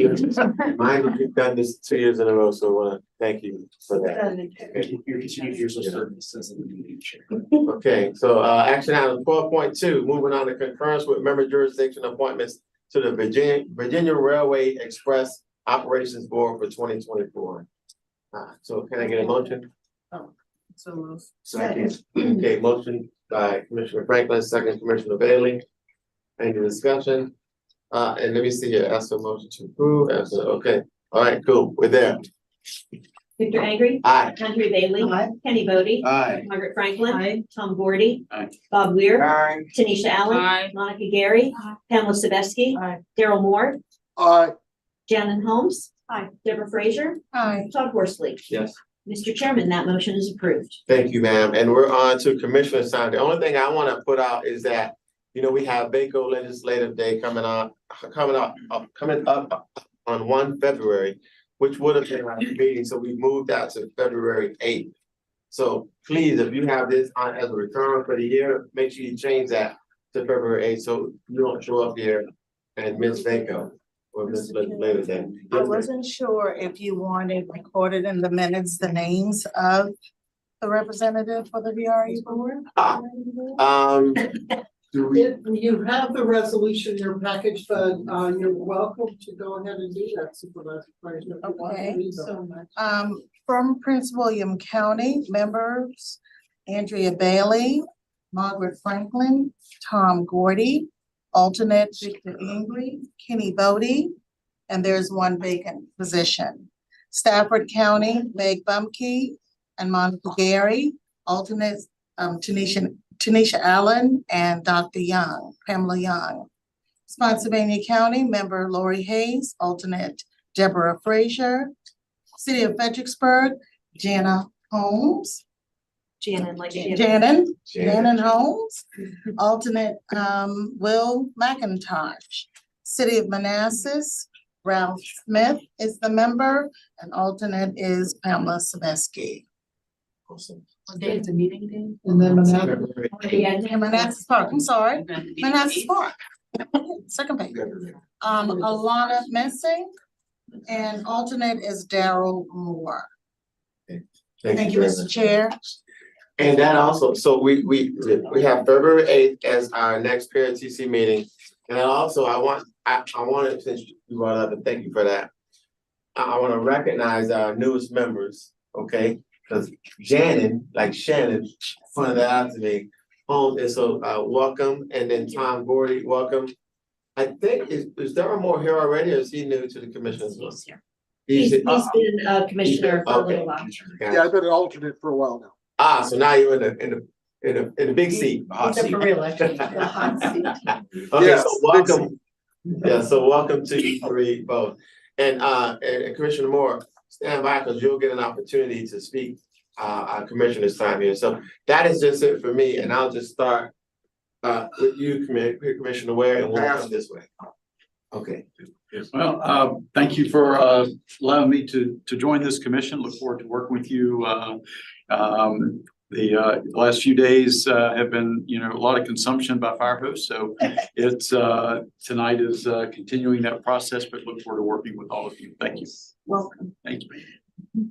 Mine, you've done this 2 years in a row, so I wanna thank you for that. Okay. Your continued years of service as a meeting chair. Okay, so action item 12.2, moving on to concurrence with member jurisdiction appointments to the Virginia Railway Express Operations Board for 2024. So can I get a motion? So. Second. Okay, motion by Commissioner Franklin, second Commissioner Bailey. Any discussion? And let me see here, ask for motion to approve, okay, all right, cool, we're there. Victor Angry. Aye. Andrea Bailey. Aye. Kenny Bodie. Aye. Margaret Franklin. Aye. Tom Gordy. Aye. Bob Weir. Aye. Tanisha Allen. Aye. Monica Gary. Pamela Sebesky. Aye. Daryl Moore. Aye. Shannon Holmes. Aye. Deborah Frazier. Aye. Todd Horsley. Yes. Mr. Chairman, that motion is approved. Thank you, ma'am. And we're on to Commissioner sign. The only thing I want to put out is that, you know, we have Baco Legislative Day coming up on 1 February, which would have been our meeting, so we moved that to February 8th. So please, if you have this on as a return for the year, make sure you change that to February 8th, so you don't show up here and miss Baco or miss Legislative Day. I wasn't sure if you wanted recorded in the minutes the names of the representative for the VRE board. Do we? You have the resolution in your package, but you're welcome to go ahead and do that, Supervisor Frazier. if you want to Okay, read them. From Prince William County, members Andrea Bailey, Margaret Franklin, Tom Gordy, alternate Victor Ingry, Kenny Bodie, and there's one vacant position. Stafford County, Meg Bumkey and Monica Gary, alternate Tanisha Allen and Dr. Young, Pamela Young. Spotsylvania County, member Lori Hayes, alternate Deborah Frazier. City of Fredericksburg, Jana Holmes. Shannon, like Shannon Holmes, alternate Will McIntosh. City of Manassas, Ralph Smith is the member, and alternate is Pamela Sebesky. What day is the meeting day? And then Manassas Park, I'm sorry, Manassas Park. Second page. Alana Mensing, and alternate is Daryl Moore. Thank you, Mr. Chair. And that also, so we have February 8th as our next PRTC meeting. And also I wanted, since you brought up, and thank you for that. I want to recognize our newest members, okay? Because Shannon pointed that out to me. And so welcome, and then Tom Gordy, welcome. I think, is Daryl Moore here already, or is he new to the commission? He's been a commissioner for a okay. little while. Yeah, I've been an alternate for a while now. So now you're in the big seat. He's up for re-election. The hot seat. Okay, Yes, so welcome. Yeah, so welcome to you three both. And Commissioner Moore, stand by because you'll get an opportunity to speak our commissioner's time here. So that is just it for me, and I'll just start with you, Commissioner Ware, and we'll come this way. Okay. Well, thank you for allowing me to join this commission. Look forward to working with you. The last few days have been, a lot of consumption by fire hose. So it's tonight is continuing that process, but look forward to working with all of you. Thank you. Welcome. Thank you.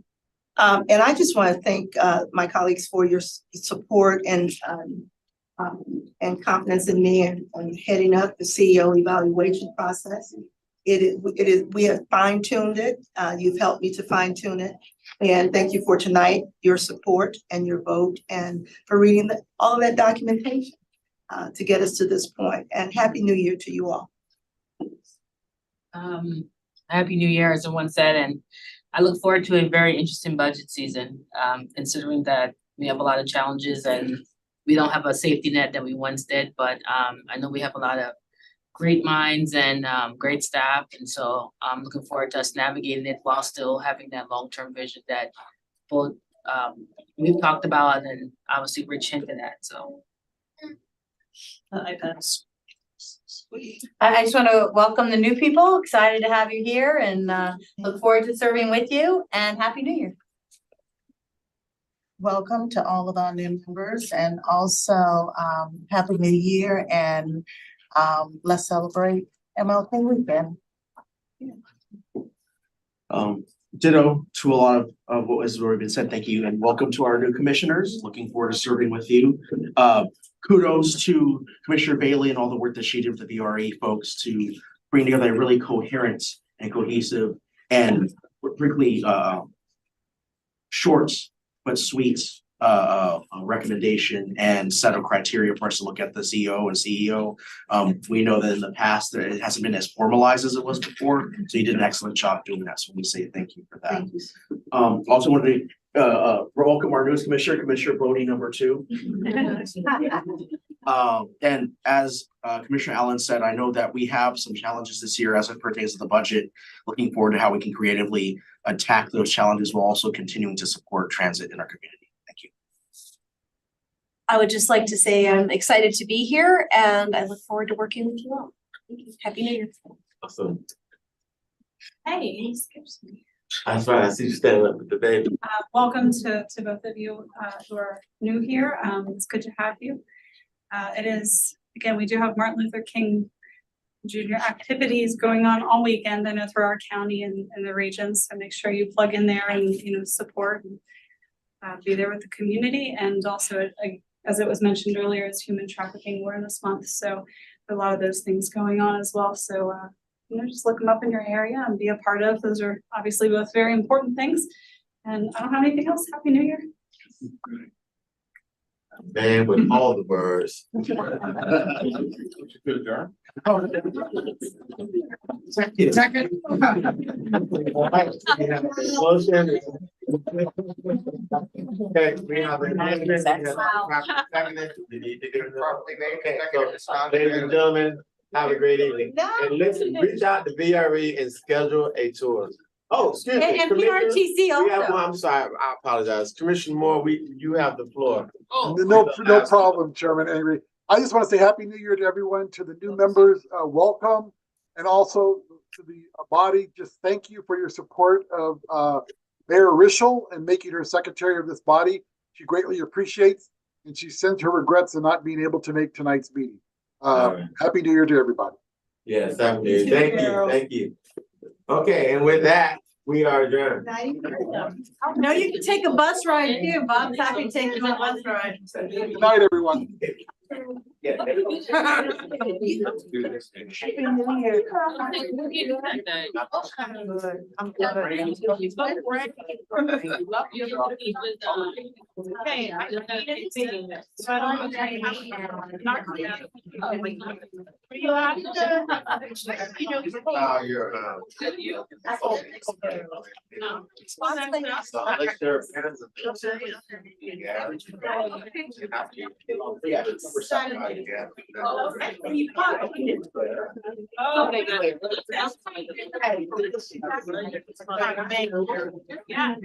And I just want to thank my colleagues for your support and confidence in me and heading up the CEO evaluation process. We have fine-tuned it. You've helped me to fine-tune it. And thank you for tonight, your support and your vote, and for reading all of that documentation. to get us to this point. And Happy New Year to you all. Happy New Year, as everyone said, and I look forward to a very interesting budget season, considering that we have a lot of challenges and we don't have a safety net that we once did, but I know we have a lot of great minds and great staff, and so I'm looking forward to us navigating it while still having that long-term vision that both we've talked about and obviously Rich hinted at, so. I pass. I just want to welcome the new people, excited to have you here and look forward to serving with you and Happy New Year. Welcome to all of our new members and also Happy New Year and let's celebrate MLK weekend. Ditto to a lot of what has already been said. Thank you and welcome to our new commissioners. Looking forward to serving with you. Kudos to Commissioner Bailey and all the work that she did with the VRE folks to bring together a really coherent and cohesive and frankly short but sweet recommendation and set of criteria for us to look at the CEO and CEO. We know that in the past that it hasn't been as formalized as it was before, so you did an excellent job doing that. So we say thank you for that. Thank you. Also wanted to welcome our newest commissioner, Commissioner Brody #2. And as Commissioner Allen said, I know that we have some challenges this year as it pertains to the budget. Looking forward to how we can creatively attack those challenges while also continuing to support transit in our community. Thank you. I would just like to say I'm excited to be here and I look forward to working with you all. Thank you. Happy New Year. Awesome. Hey, you skipped me. That's right. I see you standing up with the baby. Welcome to both of you who are new here. It's good to have you. It is, again, we do have Martin Luther King Jr. activities going on all weekend, I know, through our county and the regions. So make sure you plug in there and, you know, support and be there with the community. And also, as it was mentioned earlier, it's Human Trafficking Awareness Month. So a lot of those things going on as well. So, you know, just look them up in your area and be a part of. Those are obviously both very important things. And I don't have anything else. Happy New Year. Man with all the words. Second. Motion. Okay, we have a motion. We need to get it properly made. So, ladies and gentlemen, have a great evening. And listen, reach out to VRE and schedule a tour. Oh, excuse me. And PRTC also. I'm sorry, I apologize. Commissioner Moore, you have the floor. No problem, Chairman Avery. I just want to say Happy New Year to everyone, to the new members, welcome. And also to the body, just thank you for your support of Mayor Rischel and making her secretary of this body. She greatly appreciates, and she sends her regrets in not being able to make tonight's meeting. Happy New Year to everybody. Yes, Happy New Year. Thank you, thank you. Okay, and with that, we are adjourned. No, you can take a bus ride too. Bob's happy to take you on a bus ride. Good night, everyone. Okay, good. Yeah.